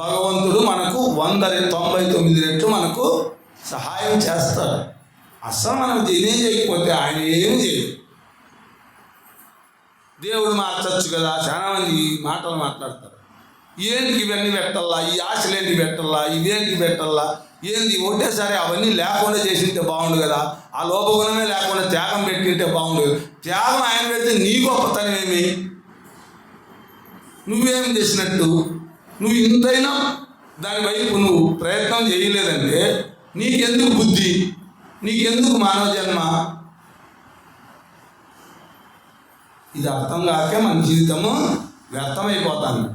Speaker 1: భగవంతుడు మనకు 199 రెట్లు మనకు సహాయం చేస్తాడు. అసలు మనం చేయకపోతే ఆయన ఏమి చేయదు. దేవుడు మార్చచ్చు కదా. చాలా మంది ఈ మాటలు మాట్లాడతారు. ఏంటి ఇవన్నీ పెట్టల్లా, ఈ ఆశలు ఏంటి పెట్టల్లా, ఇవేంటి పెట్టల్లా, ఏంది ఒకటేసారి అవన్నీ లేకుండా చేసింటే బాగుండు కదా, ఆ లోపగుణమే లేకుండా త్యాగం పెట్టింటే బాగుండు కదా. త్యాగం ఆయన పెడితే నీ గొప్పతనం ఏమి? నువ్వేం చేసినట్టు? నువ్వు ఇంతైనా దాని వైపు నువ్వు ప్రయత్నం చేయలేదంటే నీకెందుకు బుద్ధి, నీకెందుకు మానవ జన్మ? ఇది అర్థం కాక మన జీవితము వ్యర్థమైపోతాను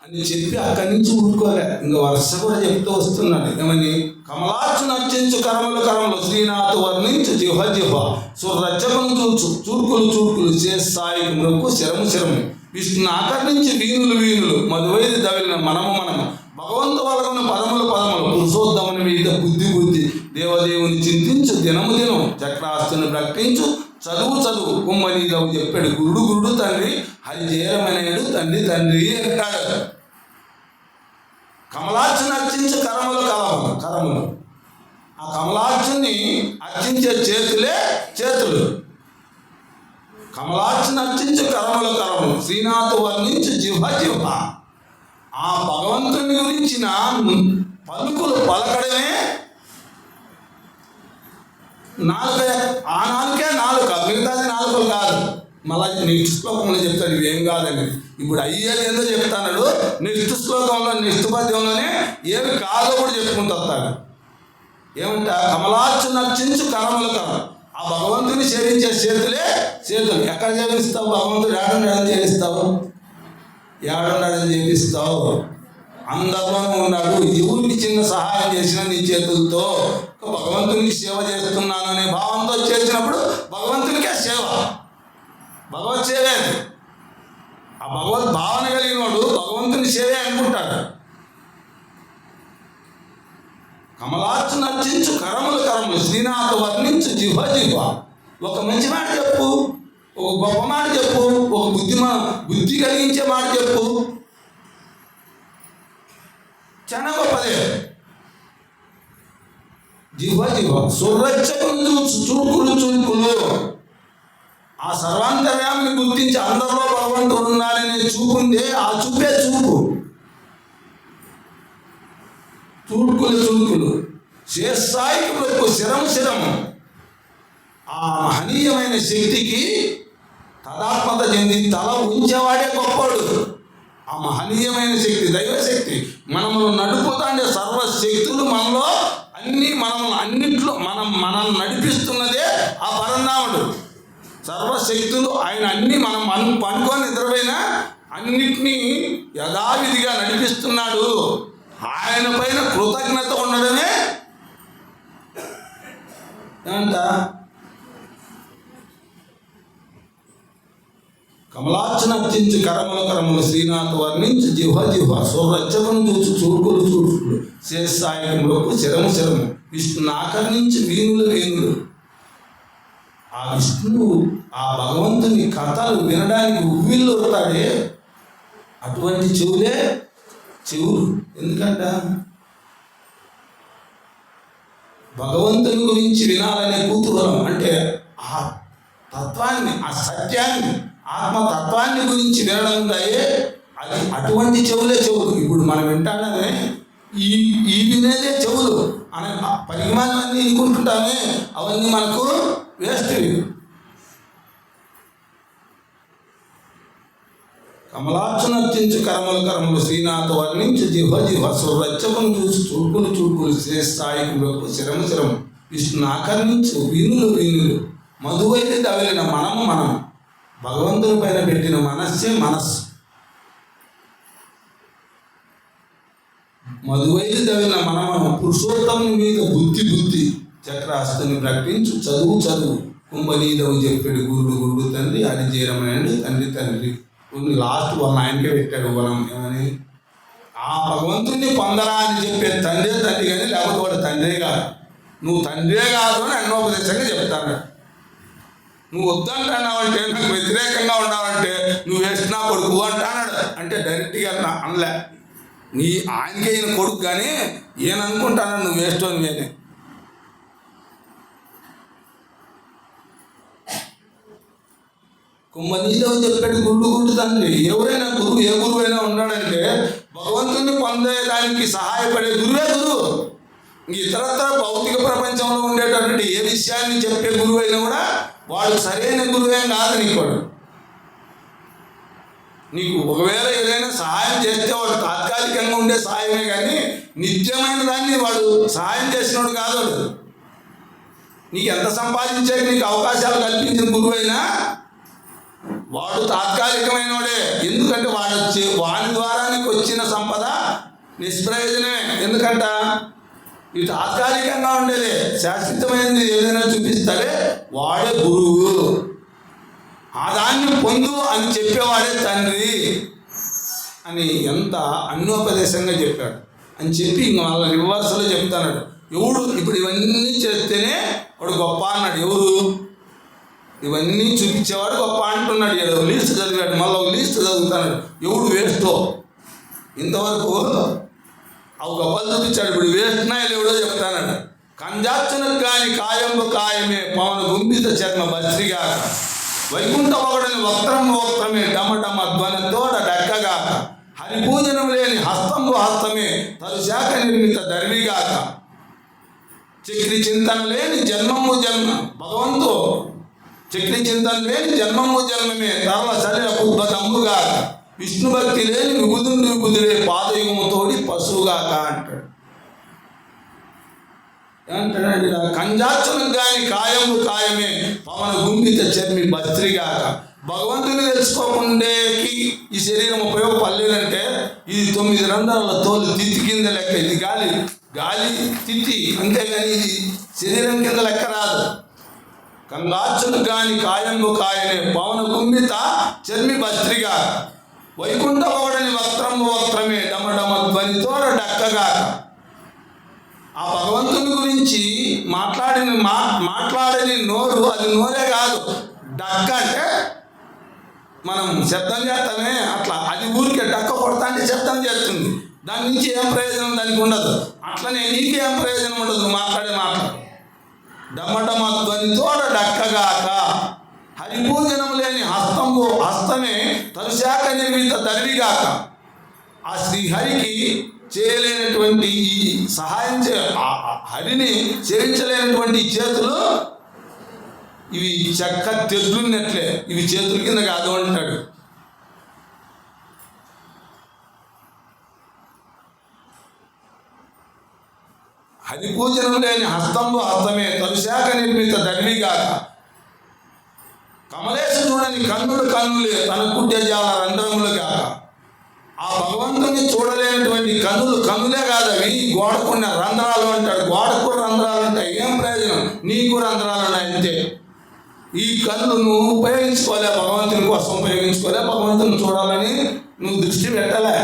Speaker 1: అని చెప్పి అక్కడి నుంచి ఊరుకోలే. ఇంకా వరుస కూడా చెప్తూ వస్తున్నాడు. ఏమని? కమలాచు నర్చించు కరములు శ్రీనాథ్ వర్ణించు జిహ సురచ్చకును చూచు చూర్కులు చేస్తాయి మృక్కు శరము విష్ణుని ఆకర్ణించి వీణులు వీణులు మధువైది దవిలిన మనము భగవంతు వలన పదములు పురుషోత్తముని మీద బుద్ధి దేవదేవుని చింతించు దినము చక్రాస్తుని ప్రకటించు చదువు కుమ్మనీదవు చెప్పాడు గురుడు తండ్రి హరిజేరమనేడు తండ్రి అంటాడు. కమలార్చుని అర్చించు కరములు ఆ కమలార్చుని అర్చించే చేతులు కమలార్చుని అర్చించు కరములు శ్రీనాథు వర్ణించు జిహ్వ ఆ భగవంతుని గురించిన పలుకులు పలకడమే నాలుక. ఆ నాలుక మిగతాది నాలుకలు కాదు. మళ్ళీ నెక్స్ట్ శ్లోకంలో చెప్తాడు ఇవేం కాదని. ఇప్పుడు అయ్యేది ఏందో చెప్తాడు. నెక్స్ట్ శ్లోకంలో నెక్స్ట్ పద్యంలోనే ఏమి కాదో కూడా చెప్పుకుంటూ వస్తాడు. ఏమంట కమలార్చు నర్చించు కరములు ఆ భగవంతుని సేవించే చేతులు ఎక్కడ చేపిస్తావు? భగవంతుడు ఏడున్నాడని చేపిస్తావు, అందరిలోనూ ఉన్నాడు. ఎవరికి చిన్న సహాయం చేసినా నీ చేతులతో భగవంతునికి సేవ చేస్తున్నాను అనే భావంతో చేసినప్పుడు భగవంతునికే సేవ, భగవత్ సేవే. ఆ భగవద్ భావన కలిగిన వాడు భగవంతుని సేవే అనుకుంటాడు. కమలార్చు నర్చించు కరములు శ్రీనాథు వర్ణించు జిహ్వ. ఒక మంచి మాట చెప్పు, ఒక గొప్ప మాట చెప్పు, ఒక బుద్ధి కలిగించే మాట చెప్పు, చాలా గొప్పదే. జిహ్వ సురచ్చకులు చూపులు ఆ సర్వాంతర్యాన్ని గుర్తించి అందరిలో భగవంతుడు ఉన్నాడనే చూపుందే. ఆ చూపే చూపులు శేషాయికి వరకు శిరము ఆ మహనీయమైన శక్తికి తదాత్మత చెంది తల ఉంచేవాడే గొప్పవాడు. ఆ మహనీయమైన శక్తి దైవశక్తి మనము నడుపుతాండే సర్వశక్తులు మనలో అన్నిట్లో మనం నడిపిస్తున్నదే ఆ పరంధాముడు. సర్వశక్తులు ఆయన అన్ని మనం పనుకొని నిద్రపోయినా అన్నిటినీ యథావిధిగా నడిపిస్తున్నాడు. ఆయన పైన కృతజ్ఞత ఉండడమే ఏమంట కమలార్చన అర్చించు కరములు శ్రీనాథు వర్ణించు జిహ్వ స్వరచ్చకును చూచు చూపులు శేషాయకులకు శరము విష్ణుని ఆకర్ణించి వీణులు ఆ విష్ణువు ఆ భగవంతుని కథలు వినడానికి ఉవ్విళ్ళు వస్తాడే అటువంటి చెవులు. ఎందుకంట భగవంతుని గురించి వినాలనే కూతురం అంటే ఆ తత్వాన్ని, ఆ సత్యాన్ని, ఆత్మతత్వాన్ని గురించి వినడం ఉందాయే అది అటువంటి చెవులు. ఇప్పుడు మనం వింటానే ఈ వినేదే చెవులు అనే పరిమాణాన్ని అనుకుంటుంటామే, అవన్నీ మనకు వేస్ట్. కమలార్చన అర్చించు కరములు శ్రీనాథు వర్ణించు జిహ్వ స్వరచ్చకును చూసి చూపులు శ్రేష్ఠాయికులకు శరము విష్ణుని ఆకర్ణించు వీణులు మధువైతే దవిలిన మనం భగవంతుని పైన పెట్టిన మనస్సు మధువైతే దవిలిన మనం పురుషోత్తముని మీద బుద్ధి చక్రాస్తుని ప్రకటించు చదువు కుంభనీదవు చెప్పాడు గురుడు తండ్రి హరిజేరమనేడు తండ్రి లాస్ట్ వాళ్ళ ఆయనకే పెట్టాడు. మనం ఏమని ఆ భగవంతుడిని పొందరా అని చెప్పే తండ్రి కానీ లేకపోతే వాడు తండ్రే కాదు. నువ్వు తండ్రే కాదు అని అన్నోపదేశంగా చెప్తాడు. నువ్వు వద్దంటున్నావంటే, నాకు వ్యతిరేకంగా ఉన్నావంటే నువ్వు వేస్ట్ నా కొడుకు అంటాడు. అంటే డైరెక్ట్గా అనలే, నీ ఆయనకే ఈయన కొడుకు కానీ ఈయన అనుకుంటాను నువ్వు వేస్ట్ అని. నేనే కుంభనీదవు చెప్పాడు గురుడు తండ్రి. ఎవరైనా గురువు, ఏ గురువు అయినా ఉన్నాడంటే భగవంతుని పొందేదానికి సహాయపడే గురువే గురువు. ఇతరత్ర భౌతిక ప్రపంచంలో ఉండేటటువంటి ఏ విషయాన్ని చెప్పే గురువు అయినా కూడా వాడు సరైన గురువేం కాదు. నీకు ఒకవేళ ఏదైనా సహాయం చేస్తే వాడు తాత్కాలికంగా ఉండే సహాయమే కానీ నిత్యమైన దాన్ని వాడు సహాయం చేసినోడు కాదు. నీకు ఎంత సంపాదించాక నీకు అవకాశాలు కల్పించిన గురువు అయినా వాడు తాత్కాలికమైన వాడే. ఎందుకంటే వాడి ద్వారా నీకు వచ్చిన సంపద నిష్ప్రయోజనమే. ఎందుకంట ఇది తాత్కాలికంగా ఉండేది, శాశ్వతమైనది ఏదైనా చూపిస్తాడే వాడే గురువు. ఆ దాన్ని పొందు అని చెప్పేవాడే తండ్రి అని ఎంత అన్యోపదేశంగా చెప్పాడు అని చెప్పి ఇంక వాళ్ళ రివర్స్లో చెప్తాడు. ఎవడు ఇప్పుడు ఇవన్నీ చేస్తేనే వాడు గొప్ప అన్నాడు. ఎవరు ఇవన్నీ చూపించేవాడు గొప్ప అంటున్నాడు. ఏదో లీస్ట్ చదివాడు, మళ్ళీ ఒక లీస్ట్ చదువుతాడు. ఎవడు వేస్టో ఇంతవరకు అవి గొప్పలు చూపించాడు. ఇప్పుడు వేస్తున్నాయి ఎవడో చెప్తానడు. కంజార్చునకు కానీ కాయంబు కాయమే పవన గుంబిత చర్మ బస్రిగాక వైకుంఠ ఒకడని వక్రము వక్రమే డమడమ ధ్వనితోడ డక్కగాక హరిపూజనం లేని హస్తంబు హస్తమే తరుశాఖ నిర్మిత దర్విగాక చక్రి చింతన లేని జన్మము జన్మ భగవంతు చక్రి చింతన లేని జన్మము జన్మమే తరల శరీర ఉద్భతంబుగాక విష్ణు భక్తి లేని విబుధుండు విబుధుడే పాదయుగము తోడి పశువుగాక అంటాడు. ఏమంటాడు? కంజార్చునకు కానీ కాయము కాయమే పవన గుంబిత చర్మి బస్త్రిగాక. భగవంతుని తెలుసుకోకుండేకి ఈ శరీరం ఉపయోగపడలేదంటే ఇది 9 రంధ్రాల తోలు తిత్తి కింద లెక్క. ఇది గాలి గాలి తిత్తి, అంతేగాని ఇది శరీరం కింద లెక్క రాదు. కంగార్చునకు కానీ కాయము కాయనే పవన గుంబిత చర్మి బస్త్రిగా వైకుంఠ పౌడని వస్త్రము వస్త్రమే డమడమ ధ్వనితోడ డక్కగాక. ఆ భగవంతుని గురించి మాట్లాడని నోరు అది నోరే కాదు. డక్క అంటే మనం శబ్దం చేస్తామే అట్లా, అది ఊరికే డక్క కొడతా అంటే శబ్దం చేస్తుంది. దాని నుంచి ఏం ప్రయోజనం దానికి ఉండదు. అట్లనే నీకేం ప్రయోజనం ఉండదు మాట్లాడే మాటలు. డమడమ ధ్వనితోడ డక్కగాక హరిపూజనం లేని హస్తమే తరుశాఖ నిర్మిత దర్విగాక. ఆ శ్రీహరికి చేయలేనటువంటి సహాయం హరిని సేవించలేనటువంటి చేతులు ఇవి చెక్క తెడ్లున్నట్లే, ఇవి చేతుల కింద కాదు అంటాడు. హరిపూజనం లేని హస్తంబు హస్తమే తరుశాఖ నిర్మిత దర్విగాక. కమలేశు చూడని కన్నులే తన కుడ్యజాల రంధ్రములు గాక. ఆ భగవంతుని చూడలేనటువంటి కన్నులే కాదు, అవి గోడకున్న రంధ్రాలు అంటాడు. గోడకు రంధ్రాలు ఉంటాయి, ఏం ప్రయోజనం? నీకు రంధ్రాలు ఉన్నాయి అంతే. ఈ కన్ను నువ్వు ఉపయోగించుకోలే, భగవంతుని కోసం ఉపయోగించుకోలే, భగవంతుని చూడాలని నువ్వు దృష్టి పెట్టలే.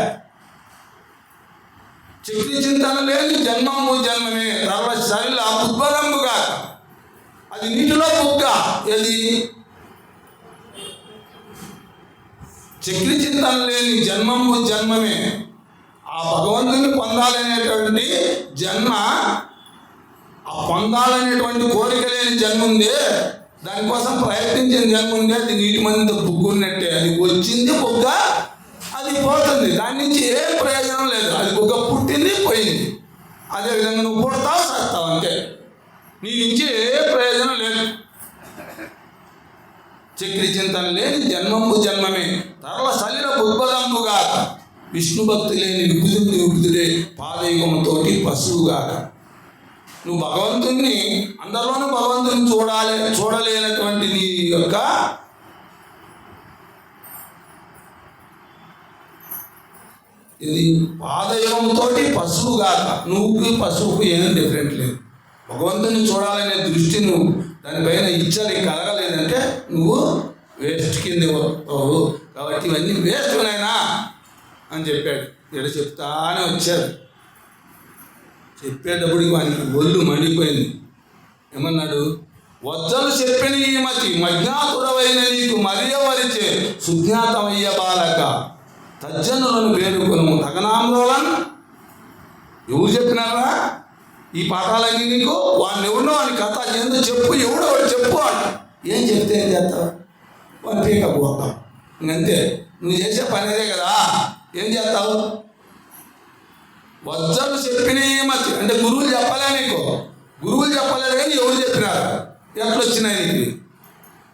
Speaker 1: చక్రి చింతన లేని జన్మము జన్మమే తరల శరీర ఉద్భవంబుగా. అది నీటిలో బుగ్గ. ఏది? చక్రి చింతన లేని జన్మము జన్మమే. ఆ భగవంతుని పొందాలనేటువంటి జన్మ, ఆ పొందాలనేటువంటి కోరిక లేని జన్మ ఉంది, దానికోసం ప్రయత్నించిన జన్మ ఉంది. అది నీటి మంది బుగ్గు ఉన్నట్టే. అది వచ్చింది బుగ్గ, అది పోతుంది. దాని నుంచి ఏం ప్రయోజనం లేదు. అది బుగ్గ పుట్టింది, పోయింది. అదేవిధంగా నువ్వు పుడతావు, చేస్తావు, అంతే. నీ నుంచి ఏ ప్రయోజనం లేదు. చక్రి చింతన లేని జన్మము జన్మమే తరల శరీర ఉద్భదంబుగాక. విష్ణు భక్తి లేని విభుధుడే పాదయుగముతోటి పశువుగాక. నువ్వు భగవంతుణ్ణి, అందరిలోనూ భగవంతుని చూడలేనటువంటి నీ యొక్క ఇది పాదయుగంతోటి పశువుగాక. నువ్వుకి పశువుకు ఏం డిఫరెంట్ లేదు. భగవంతుని చూడాలనే దృష్టి నువ్వు దానిపైన ఇచ్చని కలగలేదంటే నువ్వు వేస్ట్ కింద వస్తావు. కాబట్టి ఇవన్నీ వేస్ట్ నాయనా అని చెప్పాడు. ఇక్కడ చెప్తానే వచ్చాడు. చెప్పేటప్పటికి వానికి ఒళ్ళు మండిపోయింది. ఏమన్నాడు? వజ్జలు చెప్పిన ఈ మతి మజ్ఞాతుడవైన నీకు మరియవరిచే సుజ్ఞాతమయ్య బాలక తజ్జనులను పేరుకొను తగనాందోళన్. ఎవరు చెప్పినారా ఈ పాఠాలన్నీ నీకు? వాడిని ఎవరినో అని కథ ఏందో చెప్పు, ఎవడో వాడు చెప్పు అంట. ఏం చెప్తే ఏం చేస్తావు? వాడిని పీకపోతాం, ఇంకంతే. నువ్వు చేసే పని అదే కదా. ఏం చేస్తావు? వజ్జలు చెప్పిన మతి అంటే గురువులు చెప్పలే నీకు. గురువులు చెప్పలేదు కానీ ఎవరు చెప్పినారు? ఎట్లొచ్చినాయి నీకు?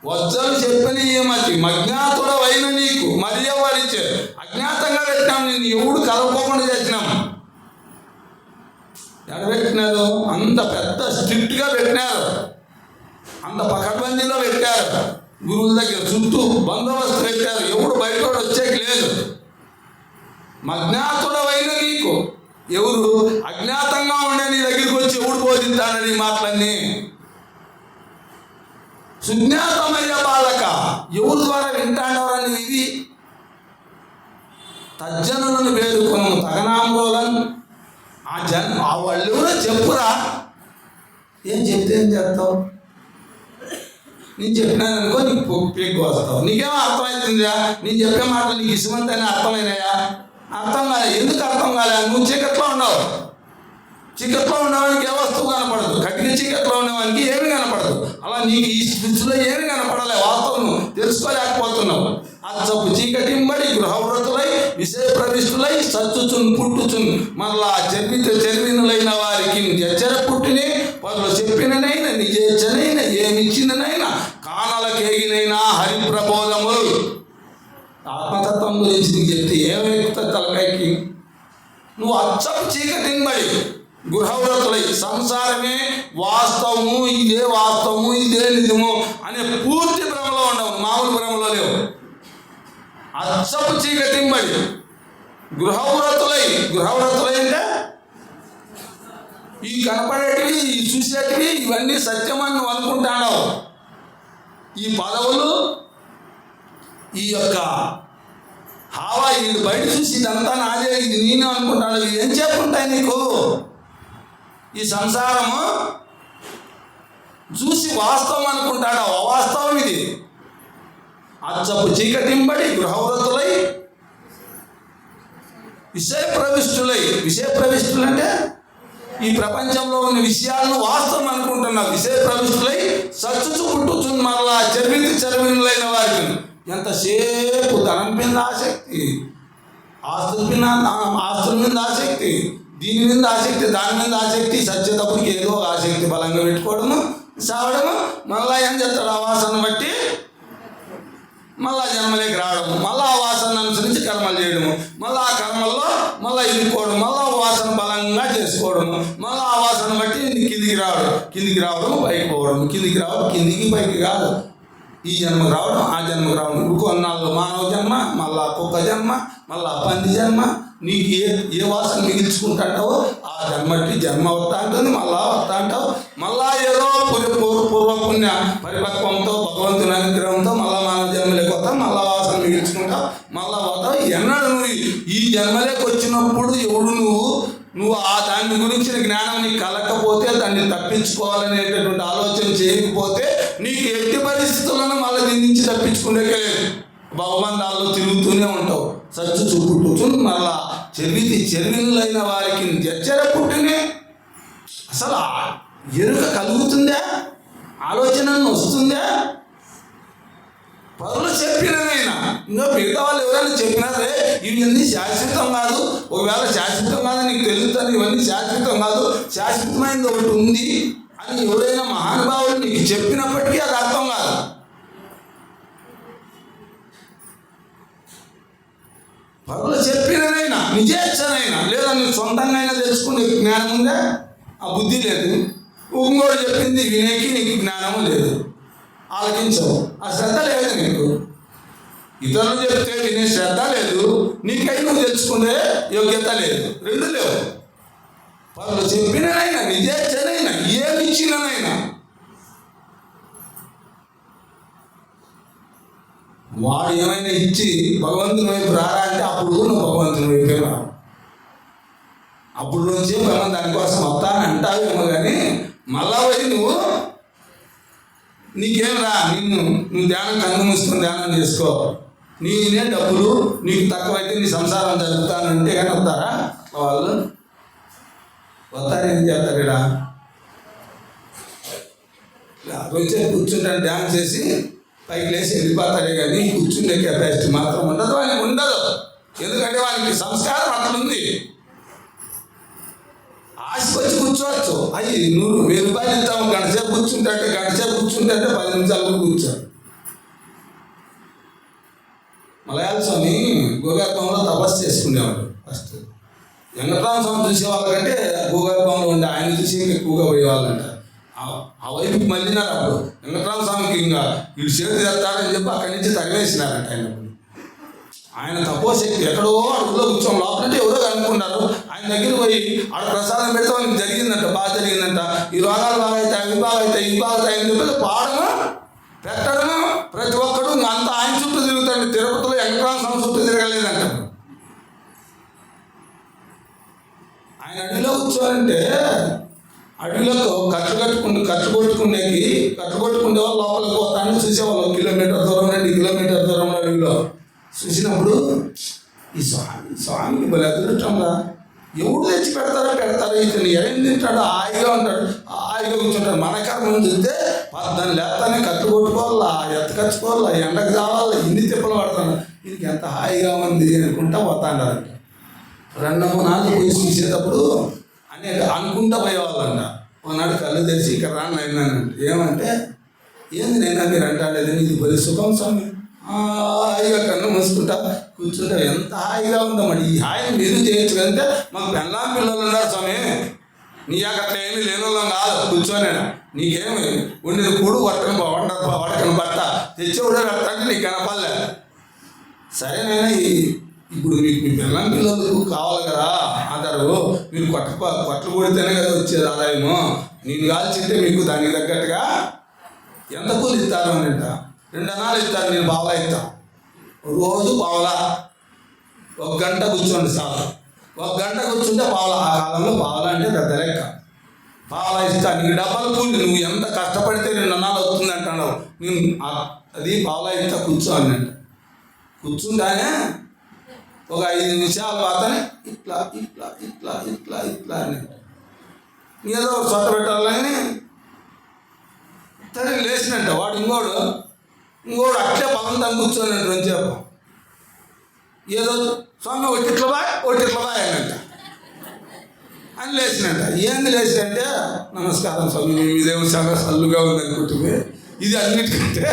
Speaker 1: వజ్జలు చెప్పిన మతి మజ్ఞాతుడవైన నీకు మరియవరిచే. అజ్ఞాతంగా పెట్టినాం, నేను ఎవడు కలవకోకుండా చేసినాం. ఎక్కడ పెట్టినారు? అంత పెద్ద స్ట్రిక్ట్గా పెట్టినారు, అంత పకడ్బందీలో పెట్టారు. గురువుల దగ్గర చుట్టూ బందోబస్తు పెట్టారు. ఎవడు బయట వచ్చేకి లేదు. మజ్ఞాతుడవైన నీకు. ఎవరు? అజ్ఞాతంగా ఉండే నీ దగ్గరికి వచ్చి ఎవడు బోధిస్తాడని మాటలన్నీ. సుజ్ఞాతమయ్య బాలక. ఎవరి ద్వారా వింటాడవరని ఇది తజ్జనులను వేడుకొను తగనాంబోలను. ఆ వాళ్ళు ఎవరో చెప్పురా. ఏం చెప్తే ఏం చేస్తావు? నేను చెప్పినాను అనుకో, నీకు పెగ్గు వస్తావు. నీకేమో అర్థమవుతుందా? నేను చెప్పే మాటలు నీకు ఇసుమంతని అర్థమైనాయా? అర్థం కాలే. ఎందుకు అర్థం కాలే? నువ్వు చీకట్లో ఉన్నావు. చీకట్లో ఉన్నవానికి ఏ వస్తువు కనపడదు. కట్టిన చీకట్లో ఉన్నవానికి ఏమి కనపడదు. అలా నీకు ఈ స్థితిలో ఏమి కనపడలే. వాస్తవం తెలుసుకోలేకపోతున్నావు. అచ్చపు చీకటింబడి గృహవ్రతులై విషయ ప్రవిష్టులై సచ్చుచున్ పుట్టుచున్ మరలా చర్వినులైన వారికి ఎచ్చర పుట్టినే పదులు చెప్పిననైనా నిజేచ్చనైనా ఏమిచ్చిననైనా కానలకేగినైనా హరిప్రబోధములు. ఆత్మతత్వం గురించి నీకు చెప్తే ఏమెక్కుతుంది తలకాయకి? నువ్వు అచ్చపు చీకటింబడి గృహవ్రతులై సంసారమే వాస్తవము, ఇదే వాస్తవము, ఇదే నిజము అనే పూర్తి భ్రమలో ఉండవు. మామూలు భ్రమలో లేవు. అచ్చపు చీకటింబడి గృహవ్రతులై అంటే ఈ కనపడేటివి, ఈ చూసేటివి ఇవన్నీ సత్యమని నువ్వు అనుకుంటావు. ఈ పదవులు, ఈ యొక్క హావా, ఇది బయట చూసి ఇదంతా నాదే, ఇది నేను అనుకుంటాడు. ఇవి ఏం చెప్పుంటాయి నీకు? ఈ సంసారము చూసి వాస్తవం అనుకుంటాడు, అవాస్తవం ఇది. అచ్చపు చీకటింబడి గృహవ్రతులై విషయ ప్రవిష్టులు అంటే ఈ ప్రపంచంలో ఉన్న విషయాలను వాస్తవం అనుకుంటున్నావు. విషయ ప్రవిష్టులై సచ్చుచు పుట్టుచున్ మరలా చర్వినులైన వారికి ఎంతసేపు ధనం మీద ఆసక్తి, ఆస్తుల మీద ఆసక్తి, దీని మీద ఆసక్తి, దాని మీద ఆసక్తి, సత్యతప్పుడికి ఏదో ఆసక్తి బలంగా పెట్టుకోవడము, సావడము. మళ్ళా ఏం చేస్తాడు? ఆ వాసన బట్టి మళ్ళా జన్మలోకి రావడము, మళ్ళీ ఆ వాసన అనుసరించి కర్మలు చేయడము, మళ్ళీ ఆ కర్మల్లో మళ్ళీ ఇరుక్కోవడం, మళ్ళీ ఆ వాసన బలంగా చేసుకోవడము, మళ్ళీ ఆ వాసన బట్టి కిందికి రావడం పైకి పోవడం, కిందికి రావడం, కిందికి పైకి కాదు. ఈ జన్మకు రావడం, ఆ జన్మకు రావడం, కొన్నాళ్ళు మానవ జన్మ, మళ్ళా కుక్క జన్మ, మళ్ళా పంది జన్మ. నీకు ఏ వాసన మిగిల్చుకుంటాంటావో ఆ జన్మట్టి జన్మ వస్తా ఉంటుంది, మళ్ళా వస్తా అంటావు. మళ్ళా ఏదో పూర్వపుణ్య పరిపక్వంతో భగవంతుని అనుగ్రహంతో మళ్ళా మానవ జన్మలోకి వస్తావు, మళ్ళా వాసన మిగిల్చుకుంటావు, మళ్ళా వస్తావు. ఎన్నడు నువ్వు ఈ జన్మలోకి వచ్చినప్పుడు ఎవడు నువ్వు ఆ దాని గురించిన జ్ఞానం నీకు కలగకపోతే, దాన్ని తప్పించుకోవాలనేటటువంటి ఆలోచన చేయకపోతే నీకు ఎట్టి పరిస్థితులను మళ్ళీ దీని నుంచి తప్పించుకునే భగవంతాల్లో తిరుగుతూనే ఉంటావు. సచ్చు చూపుతూ మళ్ళా చెర్వినులైన వారికి ఎచ్చర పుట్టినే. అసలు ఎరుక కలుగుతుందా? ఆలోచన వస్తుందా? పరులు చెప్పిననైనా ఇంకా మిగతా వాళ్ళు ఎవరైనా చెప్పినారే ఇవన్నీ శాశ్వతం కాదు, ఒకవేళ శాశ్వతం కాదు నీకు తెలుస్తుంది, ఇవన్నీ శాశ్వతం కాదు, శాశ్వతమైనది ఒకటి ఉంది అని ఎవరైనా మహానుభావులు నీకు చెప్పినప్పటికీ అది అర్థం కాదు. పరులు చెప్పిననైనా నిజేచ్చనైనా లేదా నువ్వు సొంతంగా అయినా తెలుసుకునే జ్ఞానం ఉందా? ఆ బుద్ధి లేదు. ఇంకోటి చెప్పింది వినేకి నీకు జ్ఞానము లేదు, ఆలకించవు, ఆ శ్రద్ధ లేదు నీకు. ఇతరులు చెప్తే వినే శ్రద్ధ లేదు, నీకై నువ్వు తెలుసుకునే యోగ్యత లేదు, రెండు లేవు. వాళ్ళు చెప్పిననైనా నిజేచ్చనైనా ఏమి ఇచ్చిననైనా వాడు ఏమైనా ఇచ్చి భగవంతుని వైపు రారా అంటే అప్పుడు నువ్వు భగవంతుని వైపే రా. అప్పుడు నుంచే భగవంతు దానికోసం వస్తానని అంటావేమో కానీ మళ్ళా పోయి నువ్వు నీకేం రా, నువ్వు ధ్యానం కన్ను మూసుకొని ధ్యానం చేసుకో, నేనే డబ్బులు నీకు తక్కువైతే నీ సంసారం జరుగుతానంటే కానీ వస్తారా వాళ్ళు? వస్తారు. ఏం చేస్తారు? ఇక్కడ వచ్చే కూర్చుంటాను డ్యాన్స్ చేసి పైకి లేచి వెళ్ళిపోతాడే కానీ కూర్చుండే కెపాసిటీ మాత్రం ఉండదు, వానికి ఉండదు. ఎందుకంటే వానికి సంస్కారం అట్లుంది. ఆశకొచ్చి కూర్చోవచ్చు, అవి 100,000 రూపాయలు ఇస్తాము, గంటసేపు కూర్చుంటే 10 నిమిషాలు కూర్చోరు. మలయాళ స్వామి గోగర్భంలో తపస్సు చేసుకునేవాడు. ఫస్ట్ వెంకటరామ స్వామి చూసేవాళ్ళకంటే గోగర్భంలో ఉండే ఆయన చూసి ఎక్కువగా పోయేవాళ్ళంట. ఆ వైపుకి మళ్ళీనారు. అప్పుడు వెంకటరామ స్వామికి ఇంకా వీడు చేతి తెస్తాడని చెప్పి అక్కడి నుంచి తరివేసినారంట. ఆయన తపోశక్తి ఎక్కడో అడుగులో కూర్చోం, లోపలంటే ఎవరో అనుకున్నారు. ఆయన దగ్గర పోయి ఆడ ప్రసాదం పెడితే వాళ్ళకి జరిగిందంట, బాగా జరిగిందంట. ఈ రోగాలు బాగా అవుతాయి, అవి బాగా అవుతాయి, ఇవి బాగా అవుతాయి అని చెప్పి పాడము పెట్టడం ప్రతి ఒక్కడు అంత ఆయన చుట్టూ తిరుగుతాడు. తిరుపతిలో వెంకటరామ స్వామి చుట్టూ తిరగలేదంటారు. ఆయన అడవిలో కూర్చోవాలంటే అడవిలో కట్టు కొట్టుకునే వాళ్ళు లోపలికి పోతాను చూసేవాళ్ళు. 1 కిలోమీటర్ దూరం 2 కిలోమీటర్ దూరంలో అడవిలో చూసినప్పుడు ఈ స్వామికి భలే అదృష్టంగా ఎవడు తెచ్చి పెడతారో ఇతను ఏం తింటాడు, హాయిగా ఉంటాడు, హాయిగా కూర్చుంటాడు. మన కర్మ చూస్తే దాన్ని లేస్తానే కట్టు కొట్టుకోవాలా, ఎత్తకచ్చుకోవాలా, ఎండకు కావాలా, ఇన్ని తిప్పలు పడతాను. దీనికి ఎంత హాయిగా ఉంది అనుకుంటా పోతాంటారంట. 2-3 నాళ్ళు పోయి చూసేటప్పుడు అనుకుంటా పోయేవాళ్ళంట. ఒకనాడు కళ్ళు తెరిచి ఇక్కడ రాను అయినానంటే ఏమంటే ఏంది నైనా మీరు అంటాడేది ఇది బలి సుఖం స్వామి, హాయిగా కన్ను మూసుకుంటా కూర్చుంటా ఎంత హాయిగా ఉందో. మరి ఈ హాయిని మీరు చేయొచ్చు కంటే మాకు పెళ్ళాం పిల్లలు ఉన్నారు స్వామి, నీ అట్లా ఏమీ లేని వాళ్ళం కాదు కూర్చోనేనా, నీకేమి ఉండేది కూడు వడకని బట్ట తెచ్చేవాడు పెడతాంటే నీకు కనపడలే. సరేనైనా ఇప్పుడు మీకు మీ పెళ్ళాం పిల్లలు కావాలి కదా అంటారు. మీరు కొట్లు కొడితేనే కదా వచ్చేది ఆదాయము, నేను కాల్చింటే మీకు దానికి తగ్గట్టుగా ఎంత కూలి ఇస్తారు అనంట. 2 అన్నాలు ఇస్తారు, నేను బావలా ఇస్తాను. రోజు బావలా 1 గంట కూర్చోండి చాలు. 1 గంట కూర్చుంటే పావలా. ఆ కాలంలో పావలా అంటే పెద్ద లెక్క. పావలా ఇస్తాను, నీకు డబ్బులు కూలి, నువ్వు ఎంత కష్టపడితే 2 అన్నాలు అవుతుంది అంటాడు. నేను అది పావలా ఇస్తా కూర్చో అనంట. కూర్చుంటానే ఒక 5 నిమిషాలు అతనే ఇట్లా ఇట్లా ఇట్లా ఇట్లా ఇట్లా అని ఏదో ఒక చోట పెట్టాలని సరే లేచినట్ట. వాడు ఇంకోడు అట్లే పదంతం కూర్చోనంట. రోజేపు ఏదో స్వామి ఒట్టిట్ల బాయ్ అనంట అని లేచినట్ట. ఏంది లేచినంటే నమస్కారం స్వామి, మీదేమో చాలా సల్లుగా ఉంది అనుకుంటుంది. ఇది అన్నిటికంటే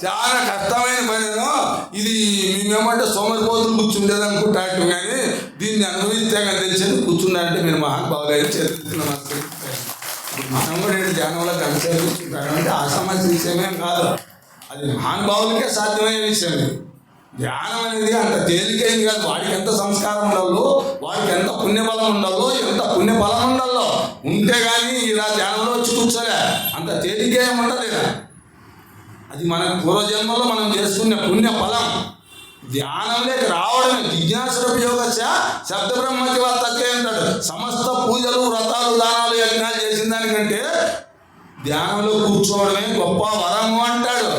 Speaker 1: చాలా కష్టమైన పనేనో, ఇది మేమేమంటే సోమరిపోతులు కూర్చుండేది అనుకుంటాంటాం, కానీ దీన్ని అనుభవిస్తే కానీ తెలిసేది కూర్చున్నారంటే మీరు మహానుభావులు చేస్తున్నాం. మనం కూడా ధ్యానంలో గంటసేపు కూర్చుంటాడు అంటే అసమస్య విషయమేం కాదు, అది మహానుభావులకే సాధ్యమయ్యే విషయం. ధ్యానం అనేది అంత తేలికైంది కాదు. వాడికి ఎంత సంస్కారం ఉండాలో, వాడికి ఎంత పుణ్యబలం ఉండాలో, ఎంత పుణ్యబలం ఉండాలో ఉంటే కానీ ఇలా ధ్యానంలో వచ్చి కూర్చోలే. అంత తేలికే ఉండదు. అది మన పూర్వజన్మలో మనం చేసుకునే పుణ్య ఫలం. ధ్యానంలోకి రావడమే జిజ్ఞాసురపయోగస్య శబ్ద బ్రహ్మతి వర్తతే అంటాడు. సమస్త పూజలు, వ్రతాలు, దానాలు, యజ్ఞాలు చేసిన దానికంటే ధ్యానంలో కూర్చోవడమే గొప్ప వరము అంటాడు.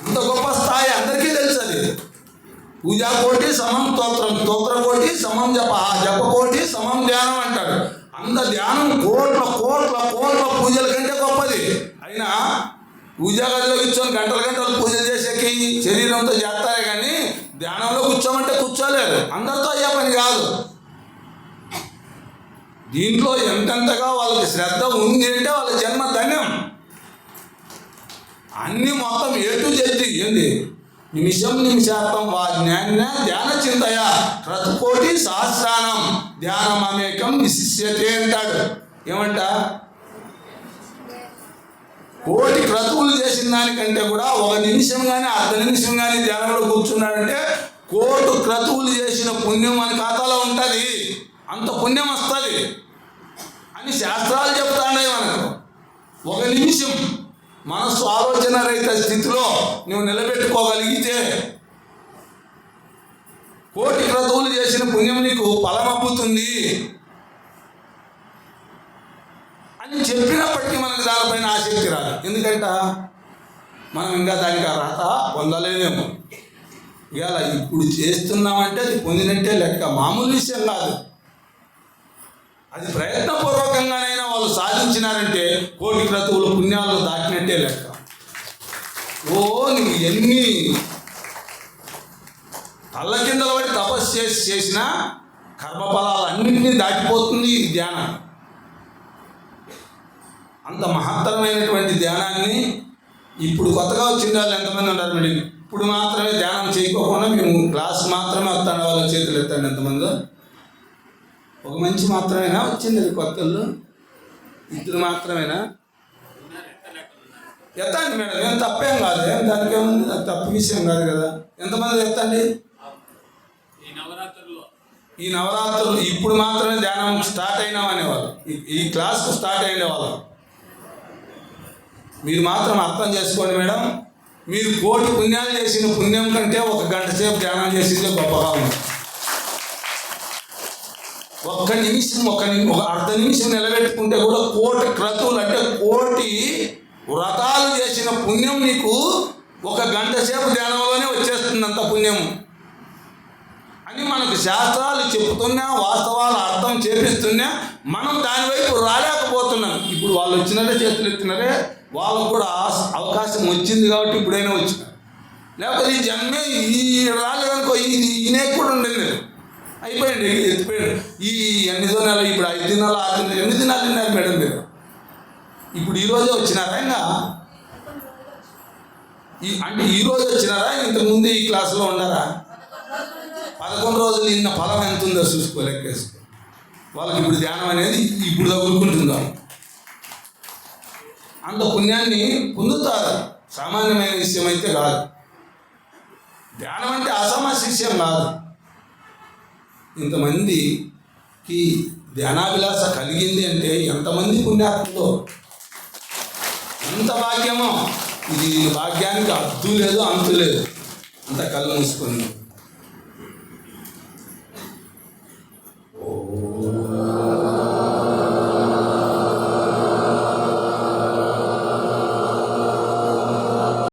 Speaker 1: అంత గొప్ప స్థాయి అందరికీ తెలుసు. అది పూజాకోటి సమం స్తోత్రం, స్తోత్రకోటి సమం జప, జపకోటి సమం ధ్యానం అంటాడు. అంత ధ్యానం కోట్ల కోట్ల కోట్ల పూజల కంటే గొప్పది. అయినా పూజా గదిలో కూర్చొని గంటలు పూజలు చేసేకి శరీరంతో చేస్తారే కానీ ధ్యానంలో కూర్చోమంటే కూర్చోలేరు. అందరితో అయ్యే పని కాదు. దీంట్లో ఎంతెంతగా వాళ్ళకి శ్రద్ధ ఉంది అంటే వాళ్ళ జన్మ ధన్యం. అన్నీ మొత్తం ఏటు జల్ది ఏంది నిమిషార్థం వా ధ్యాన చింతయ క్రతుకోటి సహస్రానం ధ్యానమేకం విశిష్యతే అంటాడు. ఏమంట, కోటి క్రతువులు చేసిన దానికంటే కూడా 1 నిమిషం కానీ 1/2 నిమిషం కానీ ధ్యానంలో కూర్చున్నాడంటే 1,000 క్రతువులు చేసిన పుణ్యం మన ఖాతాలో ఉంటుంది. అంత పుణ్యం వస్తుంది అని శాస్త్రాలు చెప్తాయి మనకు. 1 నిమిషం మనస్సు ఆలోచన రహిత స్థితిలో నువ్వు నిలబెట్టుకోగలిగితే 1,000 క్రతువులు చేసిన పుణ్యం నీకు ఫలమబ్బుతుంది అని చెప్పినప్పటికీ మనకు దానిపైన ఆసక్తి రాదు. ఎందుకంటే మనం ఇంకా దానికి అర్హత పొందలేదేమో. ఇవాళ ఇప్పుడు చేస్తున్నామంటే అది పొందినట్టే లెక్క, మామూలు విషయం కాదు. అది ప్రయత్నపూర్వకంగానైనా వాళ్ళు సాధించినారంటే 1,000 క్రతువులు పుణ్యాలు దాటినట్టే లెక్క. నువ్వు ఎన్ని తల్ల కిందల పడి తపస్సు చేసిన కర్మఫలాలన్నింటినీ దాటిపోతుంది ఈ ధ్యానం. అంత మహత్తరమైనటువంటి ధ్యానాన్ని ఇప్పుడు కొత్తగా వచ్చిన వాళ్ళు ఎంతమంది ఉన్నారు మేడం? ఇప్పుడు మాత్రమే ధ్యానం చేయకోకుండా మేము క్లాస్ మాత్రమే వస్తాను వాళ్ళ చేతులు ఎత్తండి. ఎంతమంది? ఒక మంచి మాత్రమేనా వచ్చింది కొత్తలు? 2 మాత్రమేనా? ఎత్తండి మేడం, ఏం తప్పేం కాదు, దానికి ఏముంది, తప్పు విషయం కాదు కదా. ఎంతమంది ఎత్తండి? ఈ నవరాత్రులు ఇప్పుడు మాత్రమే ధ్యానం స్టార్ట్ అయినాం అనేవాళ్ళు, ఈ క్లాస్కు స్టార్ట్ అయిన వాళ్ళు మీరు మాత్రం అర్థం చేసుకోండి మేడం. మీరు కోటి పుణ్యాలు చేసిన పుణ్యం కంటే 1 గంట సేపు ధ్యానం చేసిందే గొప్పగా ఉంది. ఒక్క నిమిషం ఒక అర్ధ నిమిషం నిలబెట్టుకుంటే కూడా కోటి క్రతువులు అంటే కోటి వ్రతాలు చేసిన పుణ్యం నీకు 1 గంట సేపు ధ్యానంలోనే వచ్చేస్తుంది. అంత పుణ్యం అని మనకు శాస్త్రాలు చెప్తున్నా, వాస్తవాలు అర్థం చేపిస్తున్నా మనం దాని వైపు రాలేకపోతున్నాం. ఇప్పుడు వాళ్ళు వచ్చినారే, చేతులు ఎత్తినారే, వాళ్ళకు కూడా అవకాశం వచ్చింది కాబట్టి ఇప్పుడైనా వచ్చినారు. లేకపోతే ఈ జన్మే ఈ రాలేదనుకో, ఇది ఈయన కూడా ఉండింది, అయిపోయింది, ఎత్తిపోయాడు. ఈ 8వ నెల, ఇప్పుడు 5 దినాలు 6 దినాలు, 8 దినాలు తిన్నారు మేడం మీరు. ఇప్పుడు ఈరోజే వచ్చినారా? ఇంకా అంటే ఈరోజు వచ్చినారా? ఇంతకుముందు ఈ క్లాసులో ఉన్నారా? 11 రోజులు నిన్న ఫలం ఎంత ఉందో చూసుకోలేకేసుకో. వాళ్ళకి ఇప్పుడు ధ్యానం అనేది ఇప్పుడు తగులుకుంటుందాం. అంత పుణ్యాన్ని పొందుతారు. సామాన్యమైన విషయం అయితే కాదు. ధ్యానం అంటే అసామాన్య విషయం కాదు. ఇంతమందికి ధ్యానాభిలాష కలిగింది అంటే ఎంతమంది పుణ్యాత్ములో, ఎంత భాగ్యమో. ఇది భాగ్యానికి అద్దు లేదు, అంతు లేదు. అంత కళ్ళు మూసుకొని